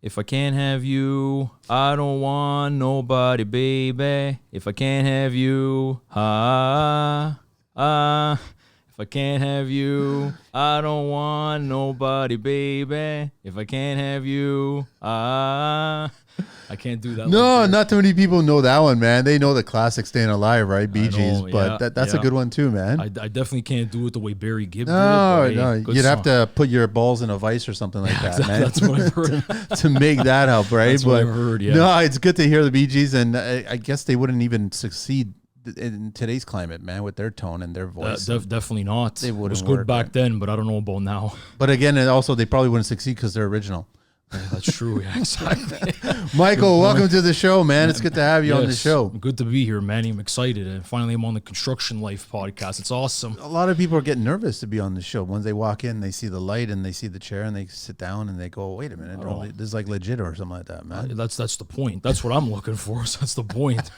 If I can't have you, I don't want nobody, baby. If I can't have you, if I can't have you, I don't want nobody, baby. If I can't have you, I can't do that. No, not too many people know that one, man. They know the classic "Staying Alive," right? Bee Gees, but that's a good one too, man. I definitely can't do it the way Barry Gibb did. No, you'd have to put your balls in a vice or something like that, man. That's what I've heard. to make that help, right? That's what I've heard, yeah. No, it's good to hear the Bee Gees, and I guess they wouldn't even succeed in today's climate, man, with their tone and their voice. Definitely not. It was good back then, but I don't know about now. But again, and also they probably wouldn't succeed because they're original. Yeah, that's true. Yeah, exactly. Michael, welcome to the show, man. It's good to have you on the show. Good to be here, man. I'm excited. And finally, I'm on the Construction Life podcast. It's awesome. A lot of people are getting nervous to be on the show. Once they walk in, they see the light and they see the chair and they sit down and they go, wait a minute, this is like legit or something like that, man. That's the point. That's what I'm looking for. So that's the point.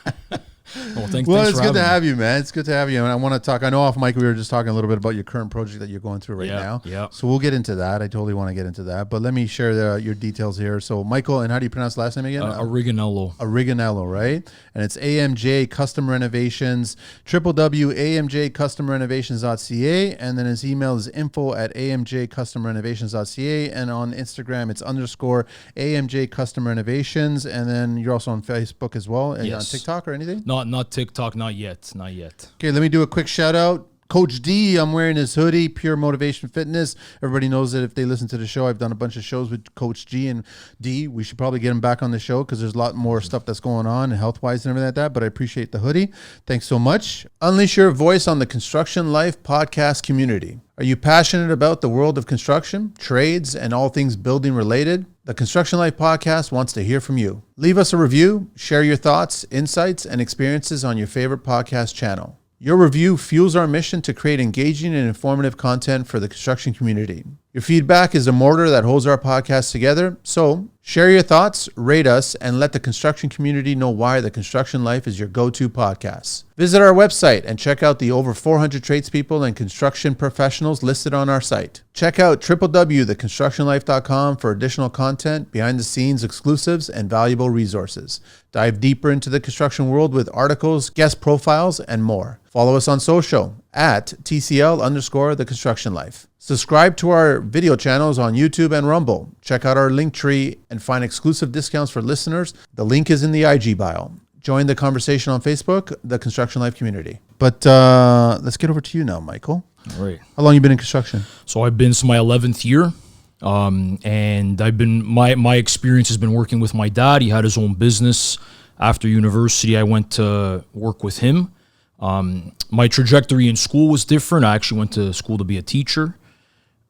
Thanks it's good to have you, man. It's good to have you. And I want to talk. I know off mic we were just talking a little bit about your current project that you're going through right now. Yeah. So we'll get into that. I totally want to get into that. But let me share your details here. So Michael, and how do you pronounce the last name again? Ariganello. Ariganello, right? And it's AMJ Custom Renovations, www.amjcustomrenovations.ca. And then his email is info@amjcustomrenovations.ca. And on Instagram, it's _AMJ Custom Renovations. And then you're also on Facebook as well. And on TikTok or anything? Not TikTok, not yet. Okay, let me do a quick shout out. Coach D, I'm wearing his hoodie, Pure Motivation Fitness. Everybody knows that if they listen to the show, I've done a bunch of shows with Coach G and D. We should probably get him back on the show because there's a lot more stuff that's going on health-wise and everything like that, but I appreciate the hoodie. Thanks so much. Unleash your voice on the Construction Life podcast community. Are you passionate about the world of construction, trades, and all things building related? The Construction Life podcast wants to hear from you. Leave us a review, share your thoughts, insights, and experiences on your favorite podcast channel. Your review fuels our mission to create engaging and informative content for the construction community. Your feedback is a mortar that holds our podcast together. So share your thoughts, rate us, and let the construction community know why the Construction Life is your go-to podcast. Visit our website and check out the over 400 tradespeople and construction professionals listed on our site. Check out www.theconstructionlife.com for additional content, behind-the-scenes exclusives, and valuable resources. Dive deeper into the construction world with articles, guest profiles, and more. Follow us on social at @TCL_The Construction Life. Subscribe to our video channels on YouTube and Rumble. Check out our link tree and find exclusive discounts for listeners. The link is in the IG bio. Join the conversation on Facebook, the Construction Life community. But let's get over to you now, Michael. All right. How long have you been in construction? So I've been my 11th year. And I've been, my experience has been working with my dad. He had his own business. After university, I went to work with him. My trajectory in school was different. I actually went to school to be a teacher.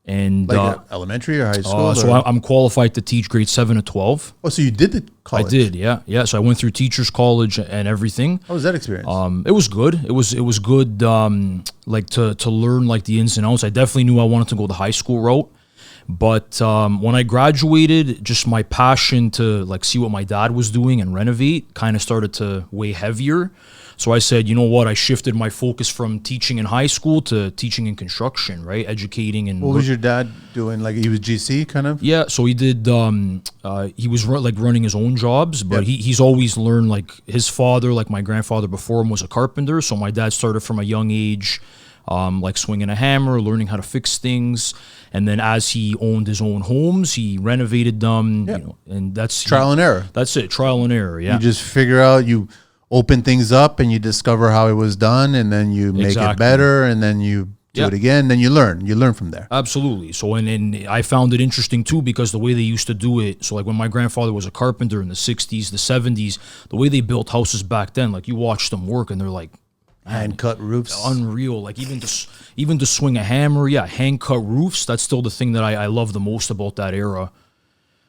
And elementary or high school? So I'm qualified to teach grade 7 to 12. Oh, so you did the college? I did, yeah. So I went through teachers college and everything. How was that experience? It was good. It was good, like to learn like the ins and outs. I definitely knew I wanted to go the high school route. But when I graduated, just my passion to like see what my dad was doing and renovate kind of started to weigh heavier. So I said, you know what? I shifted my focus from teaching in high school to teaching in construction, right? Educating and. What was your dad doing? Like he was GC kind of? Yeah, so he did. He was like running his own jobs, but he's always learned. Like his father, like my grandfather before him, was a carpenter. So my dad started from a young age. Like swinging a hammer, learning how to fix things, and then as he owned his own homes, he renovated them. You know, and that's trial and error. That's it, trial and error. Yeah, you just figure out, you open things up, and you discover how it was done, and then you make it better, and then you do it again. Then you learn from there. Absolutely. So and I found it interesting too because the way they used to do it. So like when my grandfather was a carpenter in the 60s, the 70s, the way they built houses back then, like you watch them work, and they're like. Hand cut roofs, unreal. Like even to swing a hammer, hand cut roofs. That's still the thing that I love the most about that era.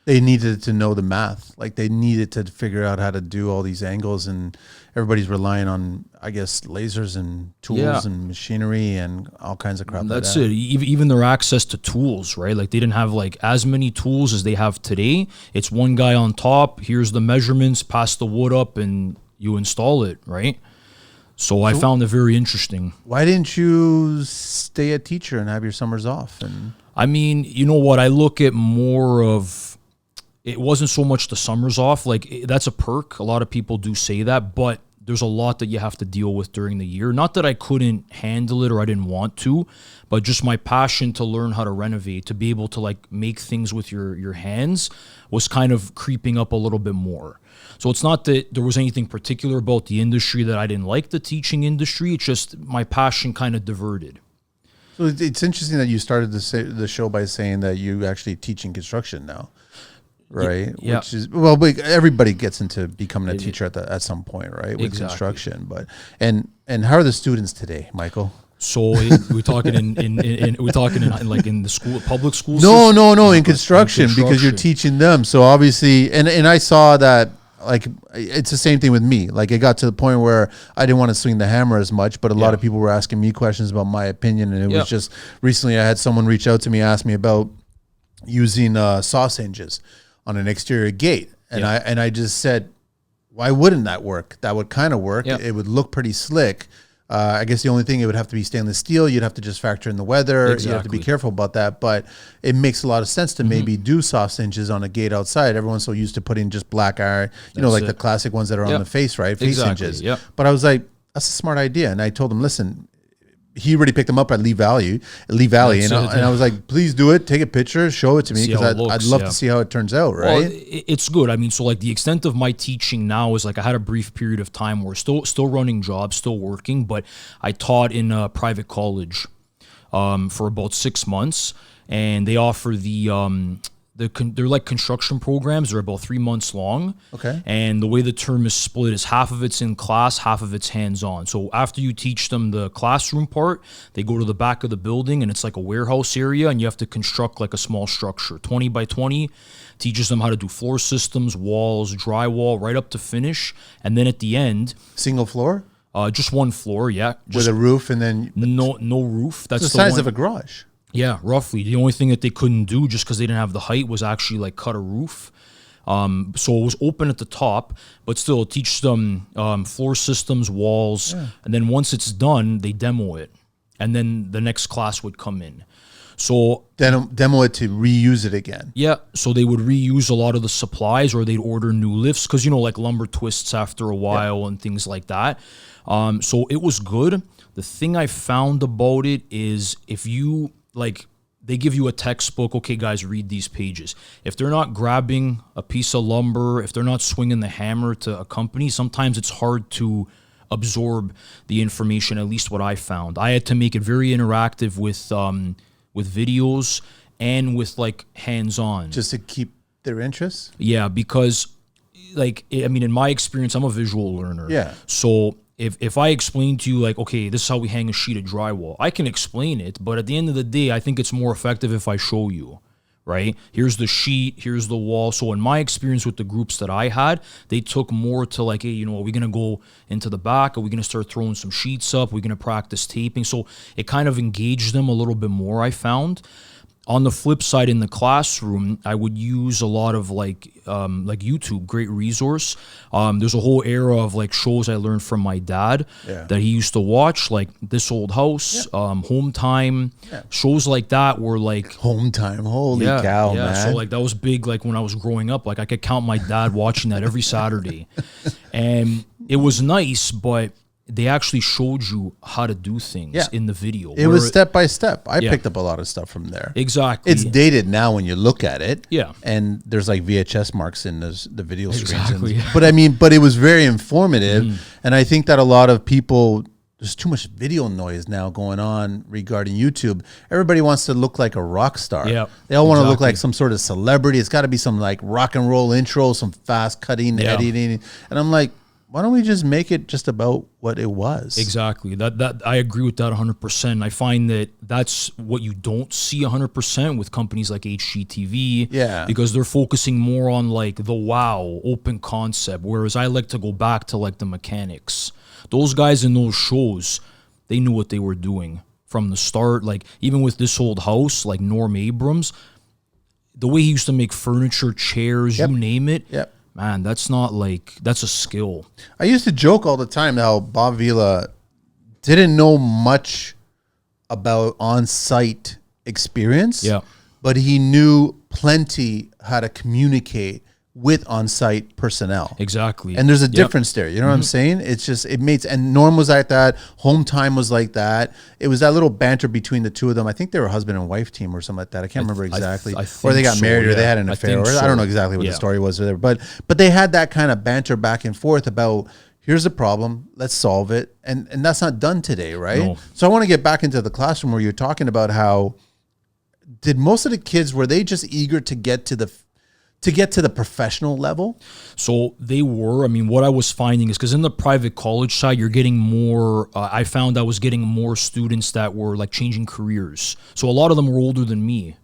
They needed to know the math. Like they needed to figure out how to do all these angles, and everybody's relying on, I guess, lasers and tools and machinery and all kinds of crap. That's it. Even their access to tools, right? Like they didn't have like as many tools as they have today. It's one guy on top. Here's the measurements. Pass the wood up, and you install it, right? So I found it very interesting. Why didn't you stay a teacher and have your summers off? And I mean, you know what? I look at more of it wasn't so much the summers off. Like that's a perk. A lot of people do say that, but there's a lot that you have to deal with during the year. Not that I couldn't handle it or I didn't want to, but just my passion to learn how to renovate, to be able to like make things with your hands was kind of creeping up a little bit more. So it's not that there was anything particular about the industry that I didn't like the teaching industry. It's just my passion kind of diverted. So it's interesting that you started the show by saying that you actually teach in construction now. Right. Yeah. Which is, well, everybody gets into becoming a teacher at some point, right? With construction. But and how are the students today, Michael? So we're talking in like in the school, public schools. No, in construction, because you're teaching them. So obviously, and I saw that, like, it's the same thing with me. Like, it got to the point where I didn't want to swing the hammer as much, but a lot of people were asking me questions about my opinion, and it was just recently I had someone reach out to me, ask me about using sauce hinges on an exterior gate, and I just said, why wouldn't that work? That would kind of work. It would look pretty slick. I guess the only thing, it would have to be stainless steel. You'd have to just factor in the weather. Exactly. You have to be careful about that. But it makes a lot of sense to maybe do soft hinges on a gate outside. Everyone's so used to putting just black iron, like the classic ones that are on the face, right? Face hinges. Yep. But I was like, that's a smart idea. And I told him, listen, he already picked them up at Lee Valley, and I was like, please do it. Take a picture, show it to me, because I'd love to see how it turns out, right? Well, it's good. I mean, so like the extent of my teaching now is like I had a brief period of time where still running jobs, still working, but I taught in a private college for about 6 months, and they offer they're like construction programs. They're about 3 months long. Okay. And the way the term is split is half of it's in class, half of it's hands-on. So after you teach them the classroom part, they go to the back of the building, and it's like a warehouse area, and you have to construct like a small structure, 20 by 20. Teaches them how to do floor systems, walls, drywall, right up to finish. And then at the end, single floor? Just one floor, just with a roof, and then no roof. That's the size of a garage. Yeah, roughly. The only thing that they couldn't do, just because they didn't have the height, was actually like cut a roof. So it was open at the top, but still teach them floor systems, walls, and then once it's done, they demo it, and then the next class would come in. So demo it to reuse it again. Yeah, so they would reuse a lot of the supplies, or they'd order new lifts, because like lumber twists after a while and things like that. So it was good. The thing I found about it is, if you they give you a textbook, okay, guys, read these pages. If they're not grabbing a piece of lumber, if they're not swinging the hammer to accompany, sometimes it's hard to absorb the information, at least what I found. I had to make it very interactive with videos and with like hands-on. Just to keep their interest? Yeah, because in my experience, I'm a visual learner. Yeah. So if I explain to you, like, okay, this is how we hang a sheet of drywall, I can explain it, but at the end of the day, I think it's more effective if I show you, right? Here's the sheet, here's the wall. So in my experience with the groups that I had, they took more to like, hey, are we going to go into the back? Are we going to start throwing some sheets up? Are we going to practice taping? So it kind of engaged them a little bit more, I found. On the flip side, in the classroom, I would use a lot of like YouTube, great resource. There's a whole era of like shows I learned from my dad that he used to watch, like This Old House, Home Time, shows like that were like Home Time. Holy cow, man! So like that was big. Like when I was growing up, like I could count my dad watching that every Saturday, and it was nice, but they actually showed you how to do things in the video. It was step by step. I picked up a lot of stuff from there. Exactly. It's dated now when you look at it. Yeah. And there's like VHS marks in the video screens. But it was very informative. And I think that a lot of people, there's too much video noise now going on regarding YouTube. Everybody wants to look like a rock star. Yeah. They all want to look like some sort of celebrity. It's got to be some like rock and roll intro, some fast cutting, editing. And I'm like, why don't we just make it just about what it was? Exactly. That I agree with that 100%. I find that that's what you don't see 100% with companies like HGTV. Yeah. Because they're focusing more on like the wow, open concept. Whereas I like to go back to like the mechanics. Those guys in those shows, they knew what they were doing from the start. Like even with This Old House, like Norm Abrams, the way he used to make furniture, chairs, you name it. Yep. Man, that's a skill. I used to joke all the time how Bob Vila didn't know much about on-site experience, but he knew plenty how to communicate with on-site personnel. Exactly. And there's a difference there. You know what I'm saying? It's just, it makes, and Norm was like that. Home Time was like that. It was that little banter between the two of them. I think they were a husband and wife team or something like that. I can't remember exactly. Or they got married or they had an affair. Or I don't know exactly what the story was there. But they had that kind of banter back and forth about, here's the problem, let's solve it. And that's not done today, right? No. So I want to get back into the classroom where you're talking about how, did most of the kids, were they just eager to get to the professional level? So they were. I mean, what I was finding is, because in the private college side, you're getting more, I found I was getting more students that were like changing careers. So a lot of them were older than me,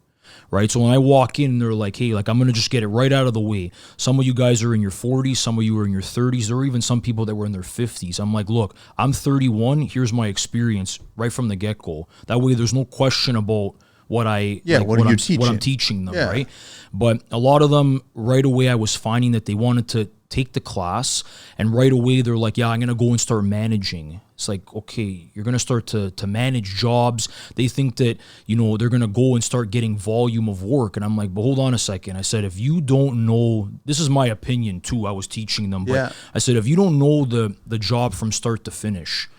right? So when I walk in, they're like, hey, like, I'm going to just get it right out of the way. Some of you guys are in your 40s, some of you are in your 30s. There were even some people that were in their 50s. I'm like, look, I'm 31. Here's my experience right from the get-go. That way there's no question about what I what I'm teaching them, right? But a lot of them right away, I was finding that they wanted to take the class, and right away they're like, yeah, I'm gonna go and start managing. It's like, okay, you're gonna start to manage jobs. They think that, you know, they're gonna go and start getting volume of work, and I'm like, but hold on a second. I said, if you don't know, this is my opinion too, I was teaching them, but I said, if you don't know the job from start to finish,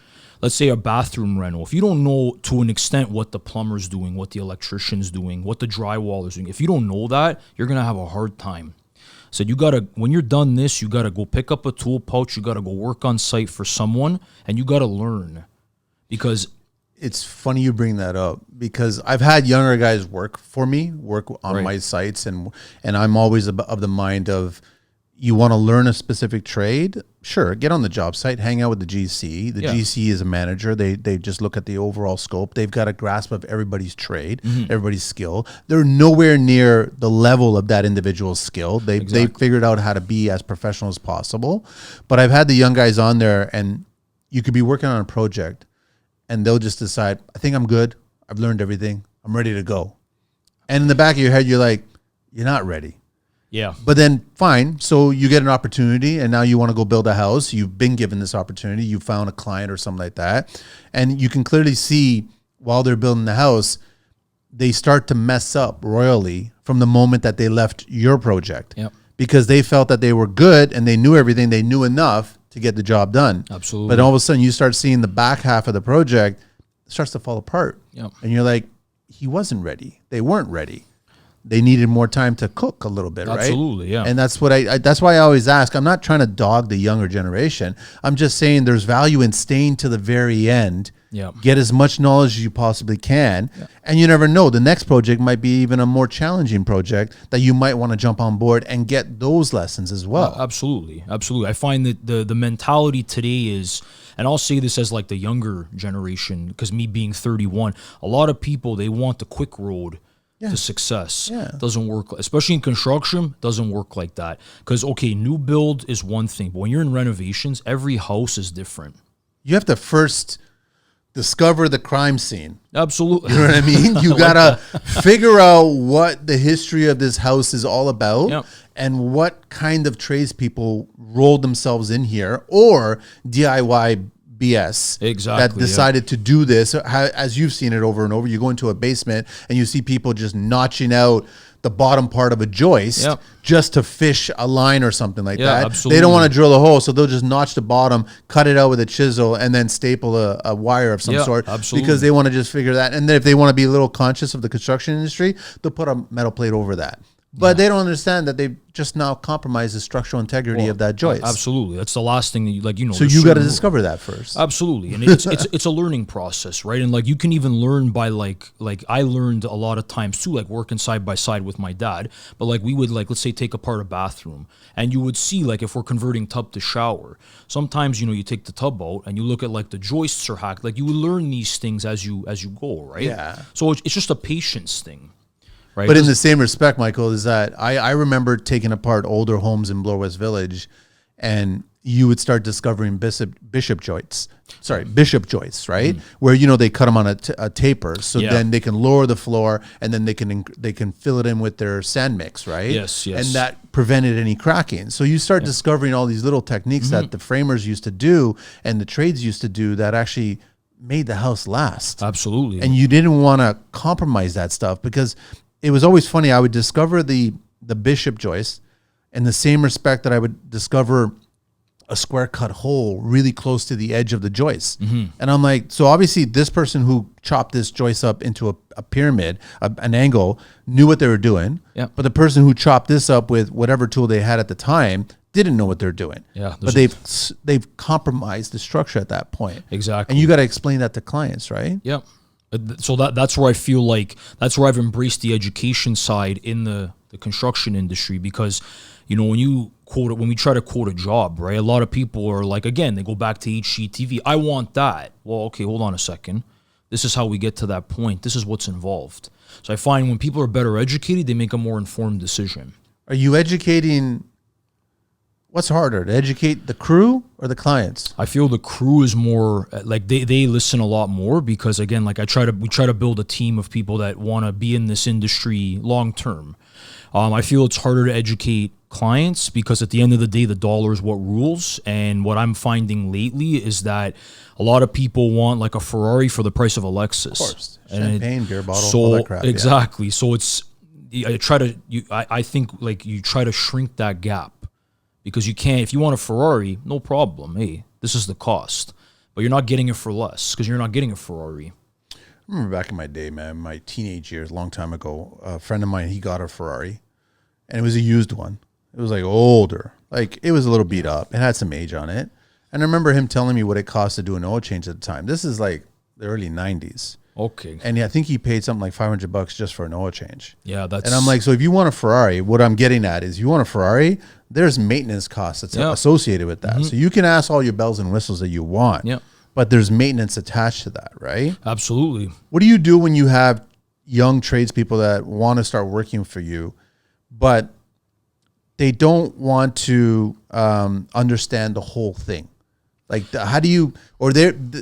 let's say a bathroom rental, if you don't know to an extent what the plumber's doing, what the electrician's doing, what the drywaller's doing, if you don't know that, you're going to have a hard time. I said, you got to, when you're done this, you got to go pick up a tool pouch, you got to go work on site for someone, and you got to learn. Because it's funny you bring that up, because I've had younger guys work on my sites, and I'm always of the mind of, you want to learn a specific trade? Sure, get on the job site, hang out with the GC. The GC is a manager. They just look at the overall scope. They've got a grasp of everybody's trade, everybody's skill. They're nowhere near the level of that individual's skill. They figured out how to be as professional as possible. But I've had the young guys on there, and you could be working on a project, and they'll just decide, I think I'm good. I've learned everything. I'm ready to go. And in the back of your head, you're like, you're not ready. Yeah. But then fine. So you get an opportunity, and now you want to go build a house. You've been given this opportunity. You found a client or something like that. And you can clearly see while they're building the house, they start to mess up royally from the moment that they left your project. Yep. Because they felt that they were good and they knew everything. They knew enough to get the job done. Absolutely. But all of a sudden you start seeing the back half of the project starts to fall apart. Yep. And you're like, he wasn't ready. They weren't ready. They needed more time to cook a little bit, right? Absolutely, yeah. And that's what that's why I always ask. I'm not trying to dog the younger generation. I'm just saying there's value in staying to the very end. Yeah. Get as much knowledge as you possibly can. Yeah. And you never know. The next project might be even a more challenging project that you might want to jump on board and get those lessons as well. Absolutely. Absolutely. I find that the mentality today is, and I'll say this as like the younger generation, because me being 31, a lot of people, they want the quick road to success. Doesn't work, especially in construction, doesn't work like that. Because, okay, new build is one thing, but when you're in renovations, every house is different. You have to first discover the crime scene. Absolutely. You know what I mean? You got to figure out what the history of this house is all about and what kind of tradespeople rolled themselves in here, or DIY BS that decided to do this. As you've seen it over and over, you go into a basement and you see people just notching out the bottom part of a joist just to fish a line or something like that. Absolutely. They don't want to drill a hole, so they'll just notch the bottom, cut it out with a chisel, and then staple a wire of some sort because they want to just figure that. And then if they want to be a little conscious of the construction industry, they'll put a metal plate over that. But they don't understand that they've just now compromised the structural integrity of that joist. Absolutely. That's the last thing that you, like, you know. So you got to discover that first. Absolutely. And it's a learning process, right? And like you can even learn by like I learned a lot of times too, like working side by side with my dad. But like we would, like, let's say take apart a bathroom, and you would see, like, if we're converting tub to shower, sometimes, you know, you take the tub out and you look at like the joists are hacked. Like you would learn these things as you go, right? Yeah. So it's just a patience thing. Right. But in the same respect, Michael, is that I remember taking apart older homes in Bloor West Village, and you would start discovering bishop joists, right? Where, you know, they cut them on a taper, so then they can lower the floor, and then they can fill it in with their sand mix, right? Yes. And that prevented any cracking. So you start discovering all these little techniques that the framers used to do and the trades used to do that actually made the house last. Absolutely. And you didn't want to compromise that stuff, because it was always funny. I would discover the bishop joist in the same respect that I would discover a square cut hole really close to the edge of the joist. And I'm like, so obviously this person who chopped this joist up into a pyramid, an angle, knew what they were doing. Yeah. But the person who chopped this up with whatever tool they had at the time didn't know what they're doing. Yeah. But they've compromised the structure at that point. Exactly. And you got to explain that to clients, right? Yep. So that's where I feel like that's where I've embraced the education side in the construction industry, because, you know, when we try to quote a job, right? A lot of people are like, again, they go back to HGTV. I want that. Well, okay, hold on a second. This is how we get to that point. This is what's involved. So I find when people are better educated, they make a more informed decision. Are you educating? What's harder, to educate the crew or the clients? I feel the crew is more like they listen a lot more, because again, like we try to build a team of people that want to be in this industry long term. I feel it's harder to educate clients because at the end of the day, the dollar is what rules. And what I'm finding lately is that a lot of people want like a Ferrari for the price of a Lexus. Of course, champagne, beer bottle, all that crap. Exactly. Yeah. So I think like you try to shrink that gap. Because you can't, if you want a Ferrari, no problem. Hey, this is the cost. But you're not getting it for less because you're not getting a Ferrari. I remember back in my day, man, my teenage years, a long time ago, a friend of mine, he got a Ferrari. And it was a used one. It was like older. Like it was a little beat up. It had some age on it. And I remember him telling me what it cost to do an oil change at the time. This is like the early 90s. Okay. And I think he paid something like $500 just for an oil change. Yeah, that's. And I'm like, so if you want a Ferrari, what I'm getting at is, you want a Ferrari, there's maintenance costs that's associated with that. So you can ask all your bells and whistles that you want, but there's maintenance attached to that, right? Absolutely. What do you do when you have young tradespeople that want to start working for you, but they don't want to understand the whole thing? Like, how do you, or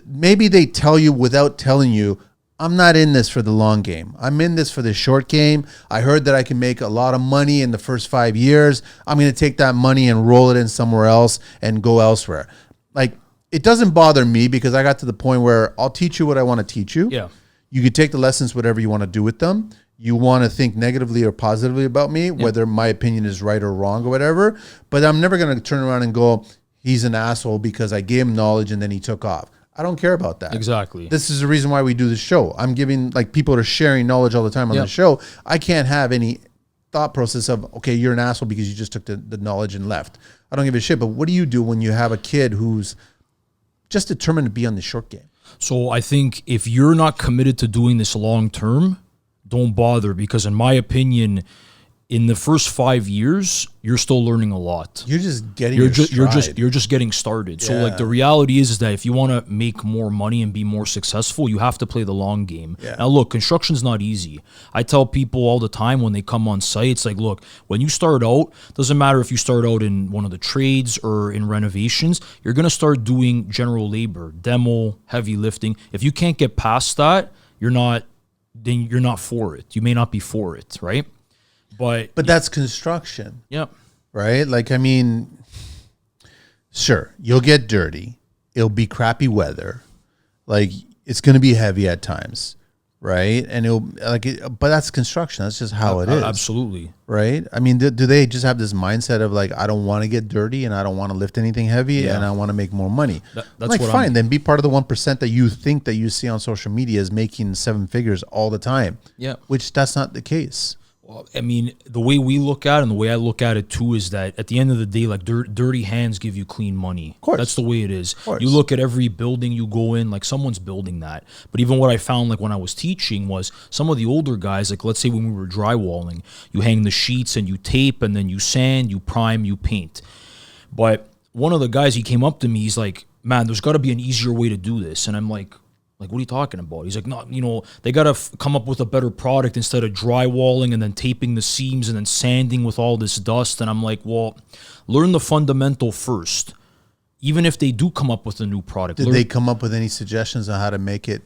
maybe they tell you without telling you, I'm not in this for the long game. I'm in this for the short game. I heard that I can make a lot of money in the first 5 years. I'm going to take that money and roll it in somewhere else and go elsewhere. Like, it doesn't bother me because I got to the point where I'll teach you what I want to teach you. Yeah. You can take the lessons, whatever you want to do with them. You want to think negatively or positively about me, whether my opinion is right or wrong or whatever. But I'm never going to turn around and go, he's an asshole because I gave him knowledge and then he took off. I don't care about that. Exactly. This is the reason why we do this show. I'm giving, like, people are sharing knowledge all the time on the show. I can't have any thought process of, okay, you're an asshole because you just took the knowledge and left. I don't give a shit. But what do you do when you have a kid who's just determined to be on the short game? So I think if you're not committed to doing this long term, don't bother, because in my opinion, in the first 5 years, you're still learning a lot. You're just getting you're just getting started. So like the reality is that if you want to make more money and be more successful, you have to play the long game. Now look, construction's not easy. I tell people all the time when they come on site, it's like, look, when you start out, doesn't matter if you start out in one of the trades or in renovations, you're going to start doing general labor, demo, heavy lifting. If you can't get past that, you're not for it. You may not be for it, right? But that's construction. Yep. Right? Like, I mean, sure, you'll get dirty. It'll be crappy weather. Like, it's going to be heavy at times, right? And but that's construction. That's just how it is. Absolutely. Right? I mean, do they just have this mindset of like, I don't want to get dirty and I don't want to lift anything heavy and I want to make more money? That's like, fine, then be part of the 1% that you think that you see on social media is making 7 figures all the time. Yeah. Which that's not the case. Well, I mean, the way we look at it and the way I look at it too is that at the end of the day, like dirty hands give you clean money. Of course. That's the way it is. You look at every building you go in, like someone's building that. But even what I found, like when I was teaching, was some of the older guys, like let's say when we were drywalling, you hang the sheets and you tape and then you sand, you prime, you paint. But one of the guys, he came up to me, he's like, man, there's got to be an easier way to do this. And I'm like, what are you talking about? He's like, no, you know, they got to come up with a better product instead of drywalling and then taping the seams and then sanding with all this dust. And I'm like, well, learn the fundamental first. Even if they do come up with a new product. Did they come up with any suggestions on how to make it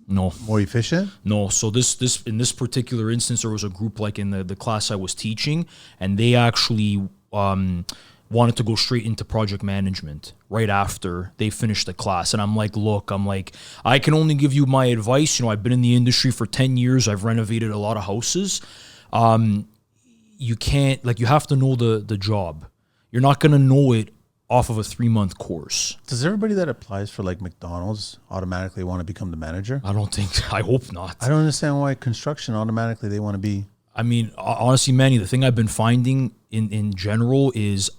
more efficient? No. So this in this particular instance, there was a group like in the class I was teaching, and they actually wanted to go straight into project management right after they finished the class. And I'm like, look, I can only give you my advice. I've been in the industry for 10 years. I've renovated a lot of houses. You can't, you have to know the job. You're not going to know it off of a 3-month course. Does everybody that applies for McDonald's automatically want to become the manager? I don't think, I hope not. I don't understand why construction automatically they want to be. I mean, honestly, Manny, the thing I've been finding in general is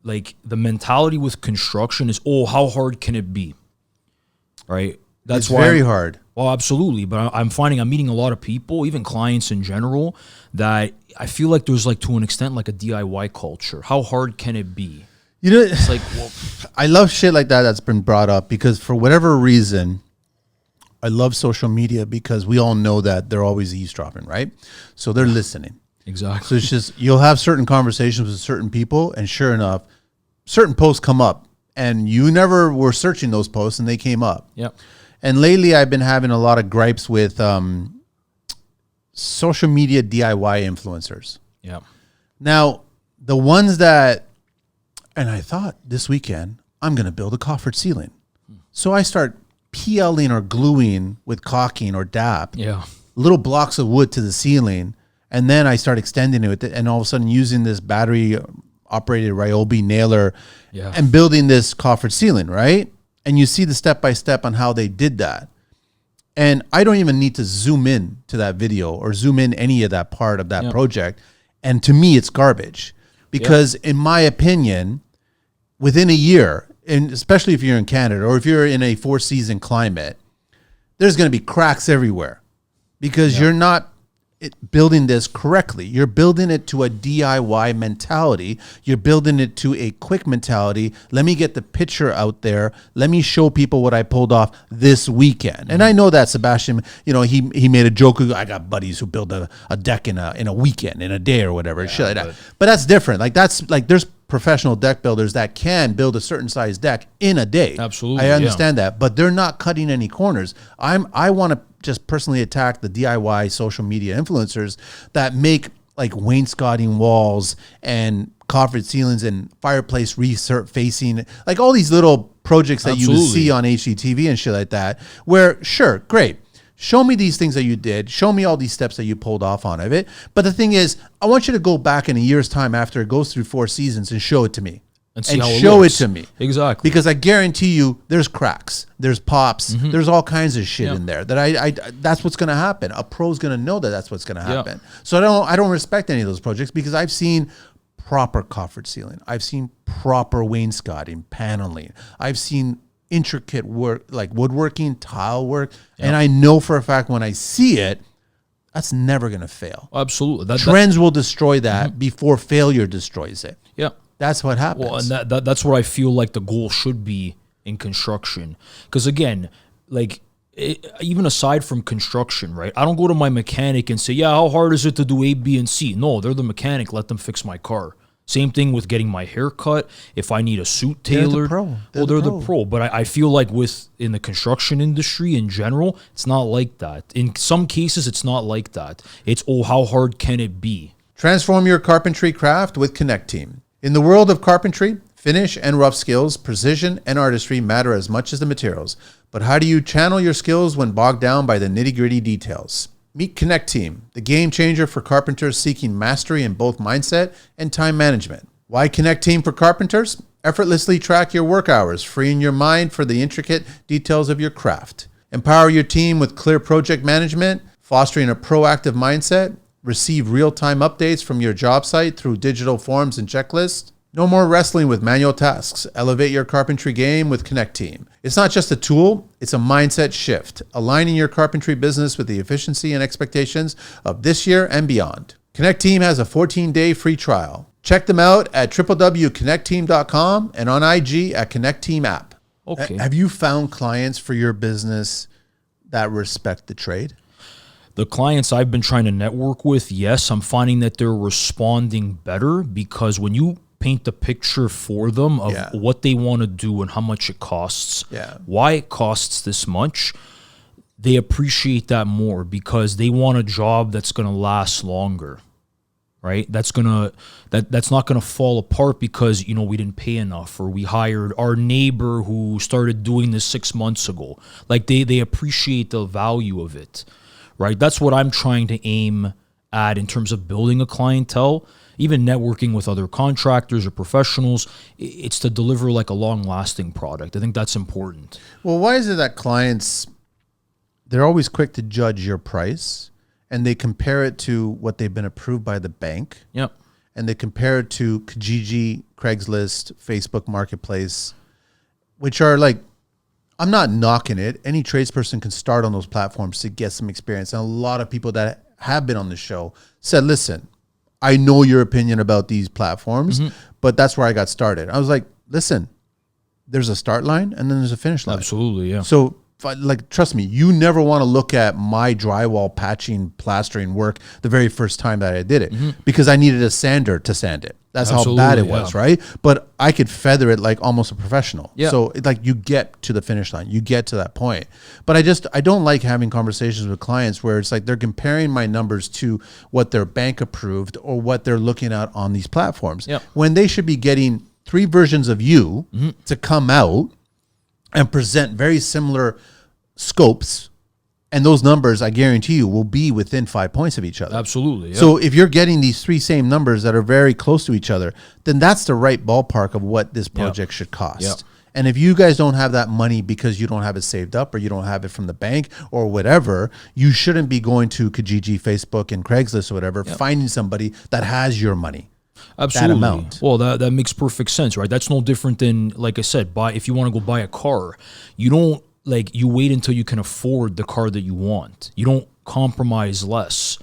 the mentality with construction is, oh, how hard can it be? Right? That's very hard. Well, absolutely. But I'm finding I'm meeting a lot of people, even clients in general, that I feel like there's to an extent a DIY culture. How hard can it be? It's well, I love shit like that that's been brought up because for whatever reason, I love social media because we all know that they're always eavesdropping, right? So they're listening. Exactly. So it's just, you'll have certain conversations with certain people, and sure enough, certain posts come up, and you never were searching those posts, and they came up. Yep. And lately, I've been having a lot of gripes with social media DIY influencers. Yeah. Now, the ones that, and I thought this weekend, I'm going to build a coffered ceiling. So I start PLing or gluing with caulking or DAP, little blocks of wood to the ceiling, and then I start extending it with it, and all of a sudden using this battery-operated Ryobi nailer and building this coffered ceiling, right? And you see the step-by-step on how they did that. And I don't even need to zoom in to that video or zoom in any of that part of that project. And to me, it's garbage. Because in my opinion, within a year, and especially if you're in Canada or if you're in a 4-season climate, there's going to be cracks everywhere because you're not building this correctly. You're building it to a DIY mentality. You're building it to a quick mentality. Let me get the picture out there. Let me show people what I pulled off this weekend. And I know that Sebastian, he made a joke. I got buddies who build a deck in a weekend, in a day or whatever. Shit like that. But that's different. There's professional deck builders that can build a certain size deck in a day. Absolutely. I understand that, but they're not cutting any corners. I want to just personally attack the DIY social media influencers that make wainscoting walls and coffered ceilings and fireplace facing, all these little projects that you see on HGTV and shit like that, where sure, great. Show me these things that you did. Show me all these steps that you pulled off on of it. But the thing is, I want you to go back in a year's time after it goes through 4 seasons and show it to me. And see how it show looks. It to me. Exactly. Because I guarantee you there's cracks, there's pops, there's all kinds of shit in there that I that's what's going to happen. A pro's going to know that that's what's going to happen. So I don't respect any of those projects because I've seen proper coffered ceiling. I've seen proper wainscoting, paneling. I've seen intricate work like woodworking, tile work, and I know for a fact when I see it, that's never going to fail. Absolutely. Trends will destroy that before failure destroys it. Yeah. That's what happens. Well, and that's what I feel like the goal should be in construction. Because again, even aside from construction, right? I don't go to my mechanic and say, how hard is it to do A, B, and C? No, they're the mechanic. Let them fix my car. Same thing with getting my hair cut. If I need a suit tailored, they're the pro. But I feel like in the construction industry in general, it's not like that. In some cases, it's not like that. It's, how hard can it be? Transform your carpentry craft with Connecteam. In the world of carpentry, finish and rough skills, precision and artistry matter as much as the materials. But how do you channel your skills when bogged down by the nitty-gritty details? Meet Connecteam, the game changer for carpenters seeking mastery in both mindset and time management. Why Connecteam for carpenters? Effortlessly track your work hours, freeing your mind for the intricate details of your craft. Empower your team with clear project management, fostering a proactive mindset. Receive real-time updates from your job site through digital forms and checklists. No more wrestling with manual tasks. Elevate your carpentry game with Connecteam. It's not just a tool, it's a mindset shift, aligning your carpentry business with the efficiency and expectations of this year and beyond. Connecteam has a 14-day free trial. Check them out at www.connecteam.com and on IG at Connecteam app. Okay. Have you found clients for your business that respect the trade? The clients I've been trying to network with, yes, I'm finding that they're responding better because when you paint the picture for them of what they want to do and how much it costs, why it costs this much, they appreciate that more because they want a job that's going to last longer. right? That's not gonna fall apart because, you know, we didn't pay enough, or we hired our neighbor who started doing this 6 months ago. Like they appreciate the value of it, right? That's what I'm trying to aim at in terms of building a clientele, even networking with other contractors or professionals. It's to deliver like a long-lasting product. I think that's important. Well, why is it that clients, they're always quick to judge your price, and they compare it to what they've been approved by the bank? Yep. And they compare it to Kijiji, Craigslist, Facebook Marketplace, which are like, I'm not knocking it. Any tradesperson can start on those platforms to get some experience. And a lot of people that have been on the show said, listen, I know your opinion about these platforms, but that's where I got started. I was like, listen, there's a start line and then there's a finish line. Absolutely, yeah. So, like, trust me, you never want to look at my drywall patching, plastering work the very first time that I did it because I needed a sander to sand it. That's Absolutely, how bad it was, right? But I could feather it like almost a professional. Yeah. So, like, you get to the finish line, you get to that point. But I don't like having conversations with clients where it's like they're comparing my numbers to what their bank approved or what they're looking at on these platforms, when they should be getting 3 versions of you to come out and present very similar scopes, and those numbers, I guarantee you, will be within 5 points of each other. Absolutely. Yeah. So if you're getting these 3 same numbers that are very close to each other, then that's the right ballpark of what this project should cost. And if you guys don't have that money because you don't have it saved up or you don't have it from the bank or whatever, you shouldn't be going to Kijiji, Facebook, and Craigslist or whatever, finding somebody that has your money. Absolutely. That amount. Well, that makes perfect sense, right? That's no different than, like I said, if you want to go buy a car, you don't, like, you wait until you can afford the car that you want. You don't compromise less.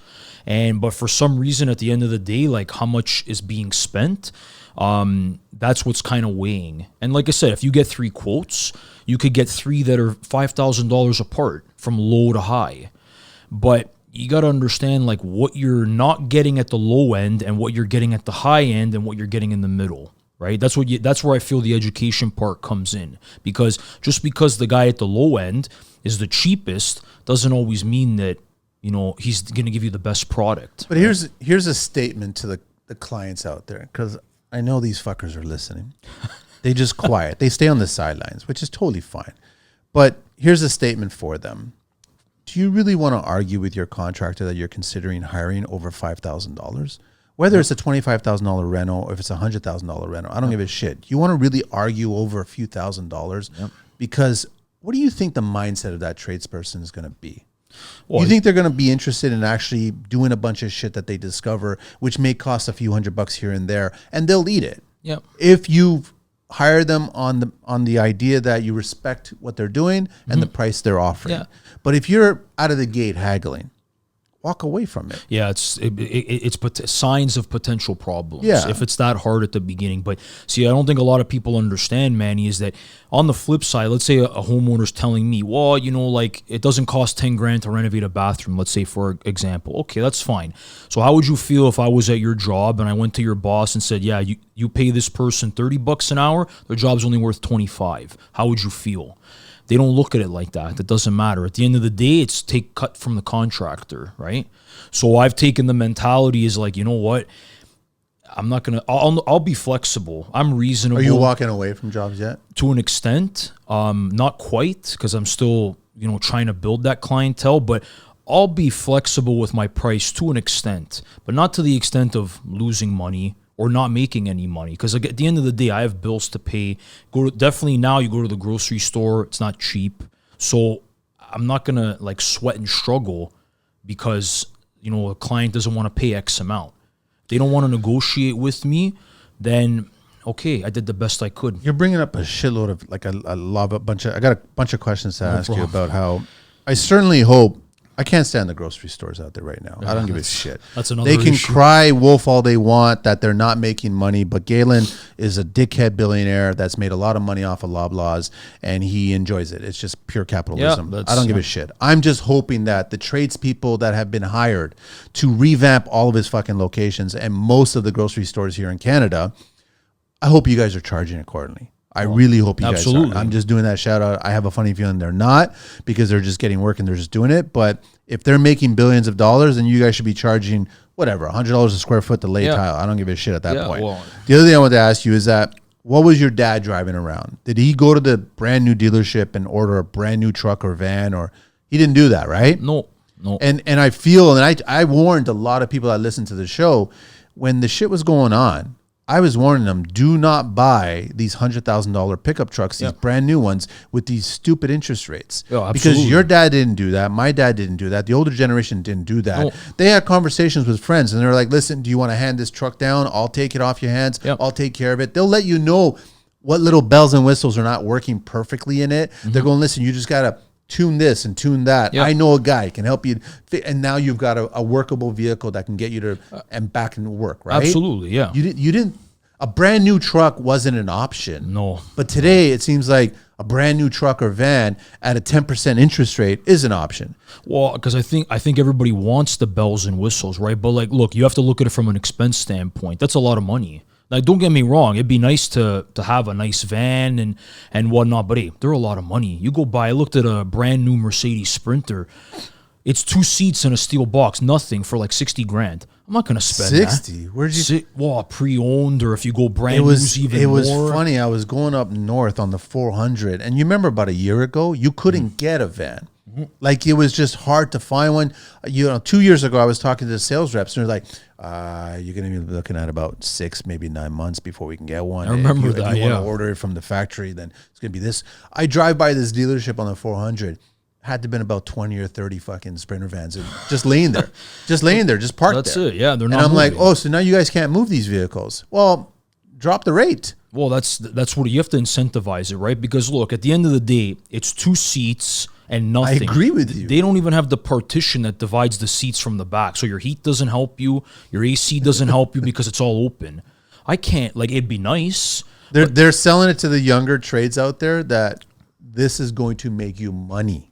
But for some reason, at the end of the day, like, how much is being spent, that's what's kind of weighing. And like I said, if you get 3 quotes, you could get 3 that are $5,000 apart from low to high. But you got to understand, like, what you're not getting at the low end and what you're getting at the high end and what you're getting in the middle. Right, that's where I feel the education part comes in, because just because the guy at the low end is the cheapest doesn't always mean that, you know, he's going to give you the best product. But here's a statement to the clients out there, because I know these fuckers are listening. They just quiet. They stay on the sidelines, which is totally fine. But here's a statement for them. Do you really want to argue with your contractor that you're considering hiring over $5,000? Whether it's a $25,000 reno or if it's a $100,000 reno, I don't give a shit. You want to really argue over a few $1,000s because what do you think the mindset of that tradesperson is going to be? Well, you think they're going to be interested in actually doing a bunch of shit that they discover, which may cost a few $100 here and there, and they'll eat it. Yep. If you hire them on the idea that you respect what they're doing and the price they're offering. Yeah. But if you're out of the gate haggling, walk away from it. Yeah, it's signs of potential problems. Yeah. If it's that hard at the beginning. But see, I don't think a lot of people understand, Manny, is that on the flip side, let's say a homeowner's telling me, well, you know, like, it doesn't cost 10 grand to renovate a bathroom, let's say, for example. Okay, that's fine. So how would you feel if I was at your job and I went to your boss and said, yeah, you pay this person $30 an hour, their job's only worth 25. How would you feel? They don't look at it like that. It doesn't matter. At the end of the day, it's take cut from the contractor, right? So I've taken the mentality is like, you know what? I'm not gonna. I'll be flexible. I'm reasonable. Are you walking away from jobs yet? To an extent, not quite, because I'm still, you know, trying to build that clientele. But I'll be flexible with my price to an extent, but not to the extent of losing money or not making any money, because at the end of the day, I have bills to pay. Definitely now you go to the grocery store, it's not cheap. So I'm not gonna like sweat and struggle because, you know, a client doesn't want to pay X amount. If they don't want to negotiate with me, then okay, I did the best I could. You're bringing up a shitload of, like, I got a bunch of questions to ask you about how I certainly hope. I can't stand the grocery stores out there right now. I don't give a shit. That's another They can issue. cry wolf all they want that they're not making money, but Galen is a dickhead billionaire that's made a lot of money off of Loblaws, and he enjoys it. It's just pure capitalism. I don't give a shit. I'm just hoping that the tradespeople that have been hired to revamp all of his fucking locations and most of the grocery stores here in Canada, I hope you guys are charging accordingly. I really hope you guys absolutely. are. I'm just doing that shout out. I have a funny feeling they're not, because they're just getting work and they're just doing it. But if they're making billions of dollars, then you guys should be charging whatever, $100 a square foot to lay tile. I don't give a shit at that point. Well, the other thing I wanted to ask you is that, what was your dad driving around? Did he go to the brand new dealership and order a brand new truck or van, or he didn't do that, right? No. And I feel, and I warned a lot of people that listen to the show, when the shit was going on, I was warning them, do not buy these $100,000 pickup trucks, these brand new ones, with these stupid interest rates. Because your dad didn't do that. My dad didn't do that. The older generation didn't do that. No. They had conversations with friends, and they're like, listen, do you want to hand this truck down? I'll take it off your hands. I'll take care of it. They'll let you know what little bells and whistles are not working perfectly in it. They're going, listen, you just got to tune this and tune that. I know a guy can help you. And now you've got a workable vehicle that can get you to and back into work, right? Absolutely, yeah. You didn't, a brand new truck wasn't an option. No. But today it seems like a brand new truck or van at a 10% interest rate is an option. Well, because I think everybody wants the bells and whistles, right? But like, look, you have to look at it from an expense standpoint. That's a lot of money. Like, don't get me wrong. It'd be nice to have a nice van and whatnot, but hey, they're a lot of money. You go buy, I looked at a brand new Mercedes Sprinter. It's 2 seats in a steel box, nothing, for like 60 grand. I'm not gonna spend 60. that. Where'd you? Well, pre-owned, or if you go brand new, even more. It was funny. I was going up north on the 400, and you remember about a year ago, you couldn't get a van. Like, it was just hard to find one. 2 years ago, I was talking to the sales reps, and they're like, you're going to be looking at about 6, maybe 9 months before we can get one. I remember that. If you want to order it from the factory, then it's going to be this. I drive by this dealership on the 400. Had to been about 20 or 30 fucking Sprinter vans, and just laying there, just parked That's there. That's it. Yeah, they're not. And I'm moving. like, oh, so now you guys can't move these vehicles. Well, drop the rate. Well, that's what you have to incentivize it, right? Because look, at the end of the day, it's 2 seats and nothing. I agree with you. They don't even have the partition that divides the seats from the back. So your heat doesn't help you. Your AC doesn't help you because it's all open. I can't, like, it'd be nice. They're selling it to the younger trades out there that this is going to make you money.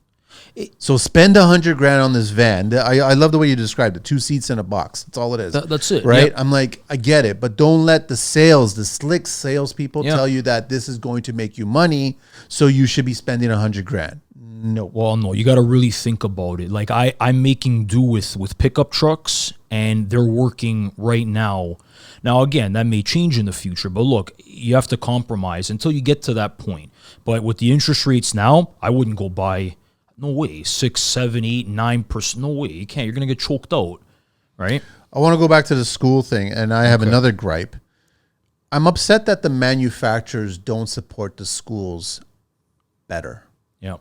So spend $100 grand on this van. I love the way you described it. 2 seats in a box. That's all it is. That's it. Right? Yep. I'm like, I get it, but don't let the slick salespeople tell you that this is going to make you money, so you should be spending $100 grand. No. Well, no, you got to really think about it. Like, I'm making do with pickup trucks, and they're working right now. Now, again, that may change in the future, but look, you have to compromise until you get to that point. But with the interest rates now, I wouldn't go buy. No way, 6, 7, 8, 9%. No way, you can't. You're gonna get choked out, right? I want to go back to the school thing, and I have another gripe. I'm upset that the manufacturers don't support the schools better. Yeah.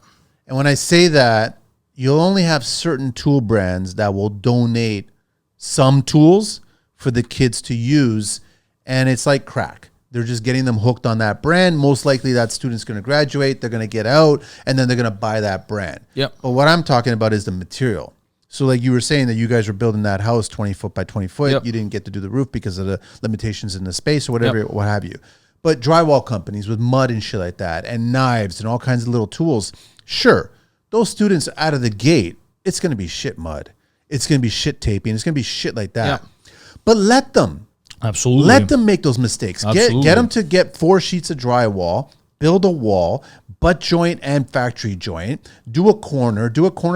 And when I say that, you'll only have certain tool brands that will donate some tools for the kids to use, and it's like crack. They're just getting them hooked on that brand. Most likely that student's going to graduate, they're going to get out, and then they're going to buy that brand. Yep. But what I'm talking about is the material. So like you were saying that you guys were building that house 20 foot by 20 foot. Yep. You didn't get to do the roof because of the limitations in the space or whatever, what have you. But drywall companies with mud and shit like that, and knives and all kinds of little tools, sure, those students out of the gate, it's going to be shit mud. It's going to be shit taping. It's going to be shit like that. Yep. But let them. Absolutely. Let them make those mistakes. Absolutely. Get them to get 4 sheets of drywall, build a wall, butt joint and factory joint, do a corner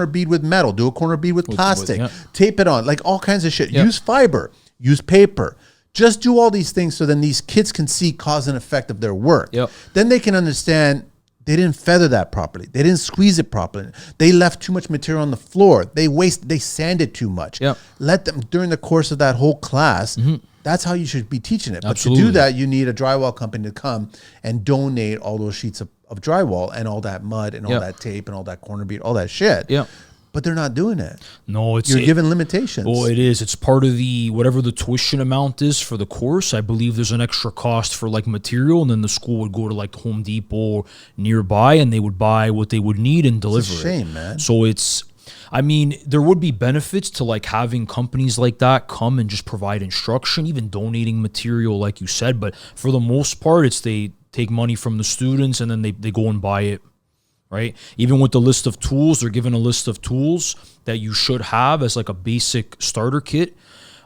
bead with metal, do a corner bead with plastic, tape it on, like all kinds of shit. Use fiber, use paper. Just do all these things so then these kids can see cause and effect of their work. Then they can understand they didn't feather that properly. They didn't squeeze it properly. They left too much material on the floor. They sanded too much. Let them, during the course of that whole class, that's how you should be teaching it. Absolutely. But to do that, you need a drywall company to come and donate all those sheets of drywall and all that mud and all that tape and all that corner bead, all that shit. But they're not doing it. No, you're given limitations. Well, it is. It's part of the whatever the tuition amount is for the course. I believe there's an extra cost for like material, and then the school would go to like Home Depot nearby, and they would buy what they would need and deliver it. It's a shame, man. So it's. I mean, there would be benefits to like having companies like that come and just provide instruction, even donating material, like you said. But for the most part, it's they take money from the students and then they go and buy it. Right? Even with the list of tools, they're given a list of tools that you should have as like a basic starter kit.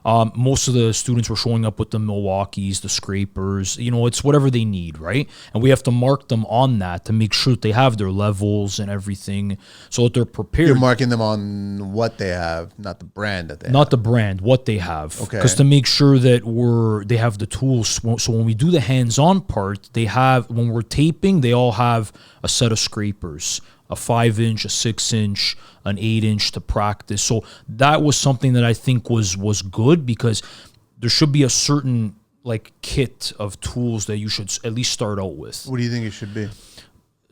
Most of the students were showing up with the Milwaukees, the scrapers, it's whatever they need, right? And we have to mark them on that to make sure that they have their levels and everything so that they're prepared. You're marking them on what they have, not the brand that they have. Not the brand, what they have. Okay. Because to make sure that they have the tools. So when we do the hands-on part, when we're taping, they all have a set of scrapers, a 5-inch, a 6-inch, an 8-inch to practice. So that was something that I think was good, because there should be a certain kit of tools that you should at least start out with. What do you think it should be?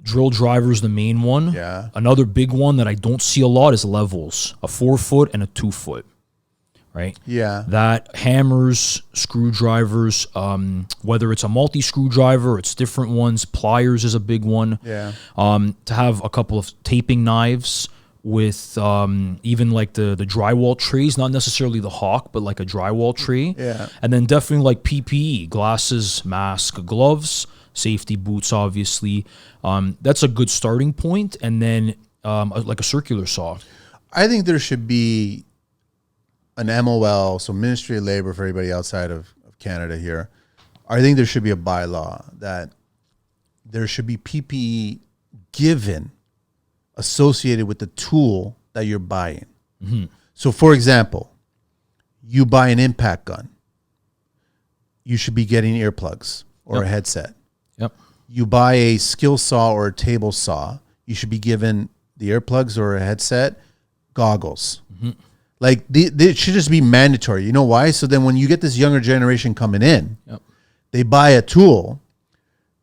Drill driver is the main one. Yeah. Another big one that I don't see a lot is levels, a 4-foot and a 2-foot. Right? Yeah. That hammers, screwdrivers, whether it's a multi-screwdriver, it's different ones. Pliers is a big one. Yeah. To have a couple of taping knives with even the drywall trays, not necessarily the hawk, but like a drywall tray. Yeah. And then definitely PPE, glasses, mask, gloves, safety boots, obviously. That's a good starting point. And then like a circular saw. I think there should be an MOL, so Ministry of Labor for everybody outside of Canada here. I think there should be a bylaw that there should be PPE given associated with the tool that you're buying. Mm-hmm. So, for example, you buy an impact gun, you should be getting earplugs or a headset. Yep. You buy a skill saw or a table saw, you should be given the earplugs or a headset, goggles. Mm-hmm. They should just be mandatory. You know why? So then when you get this younger generation coming in, they buy a tool.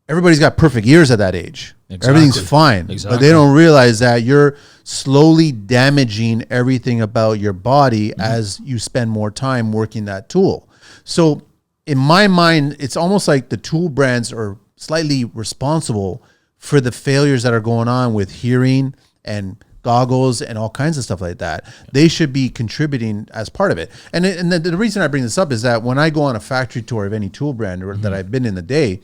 Everybody's got perfect ears at that age. Exactly. Everything's fine. Exactly. But they don't realize that you're slowly damaging everything about your body as you spend more time working that tool. So in my mind, it's almost like the tool brands are slightly responsible for the failures that are going on with hearing and goggles and all kinds of stuff like that. They should be contributing as part of it. And the reason I bring this up is that when I go on a factory tour of any tool brand or that I've been in the day,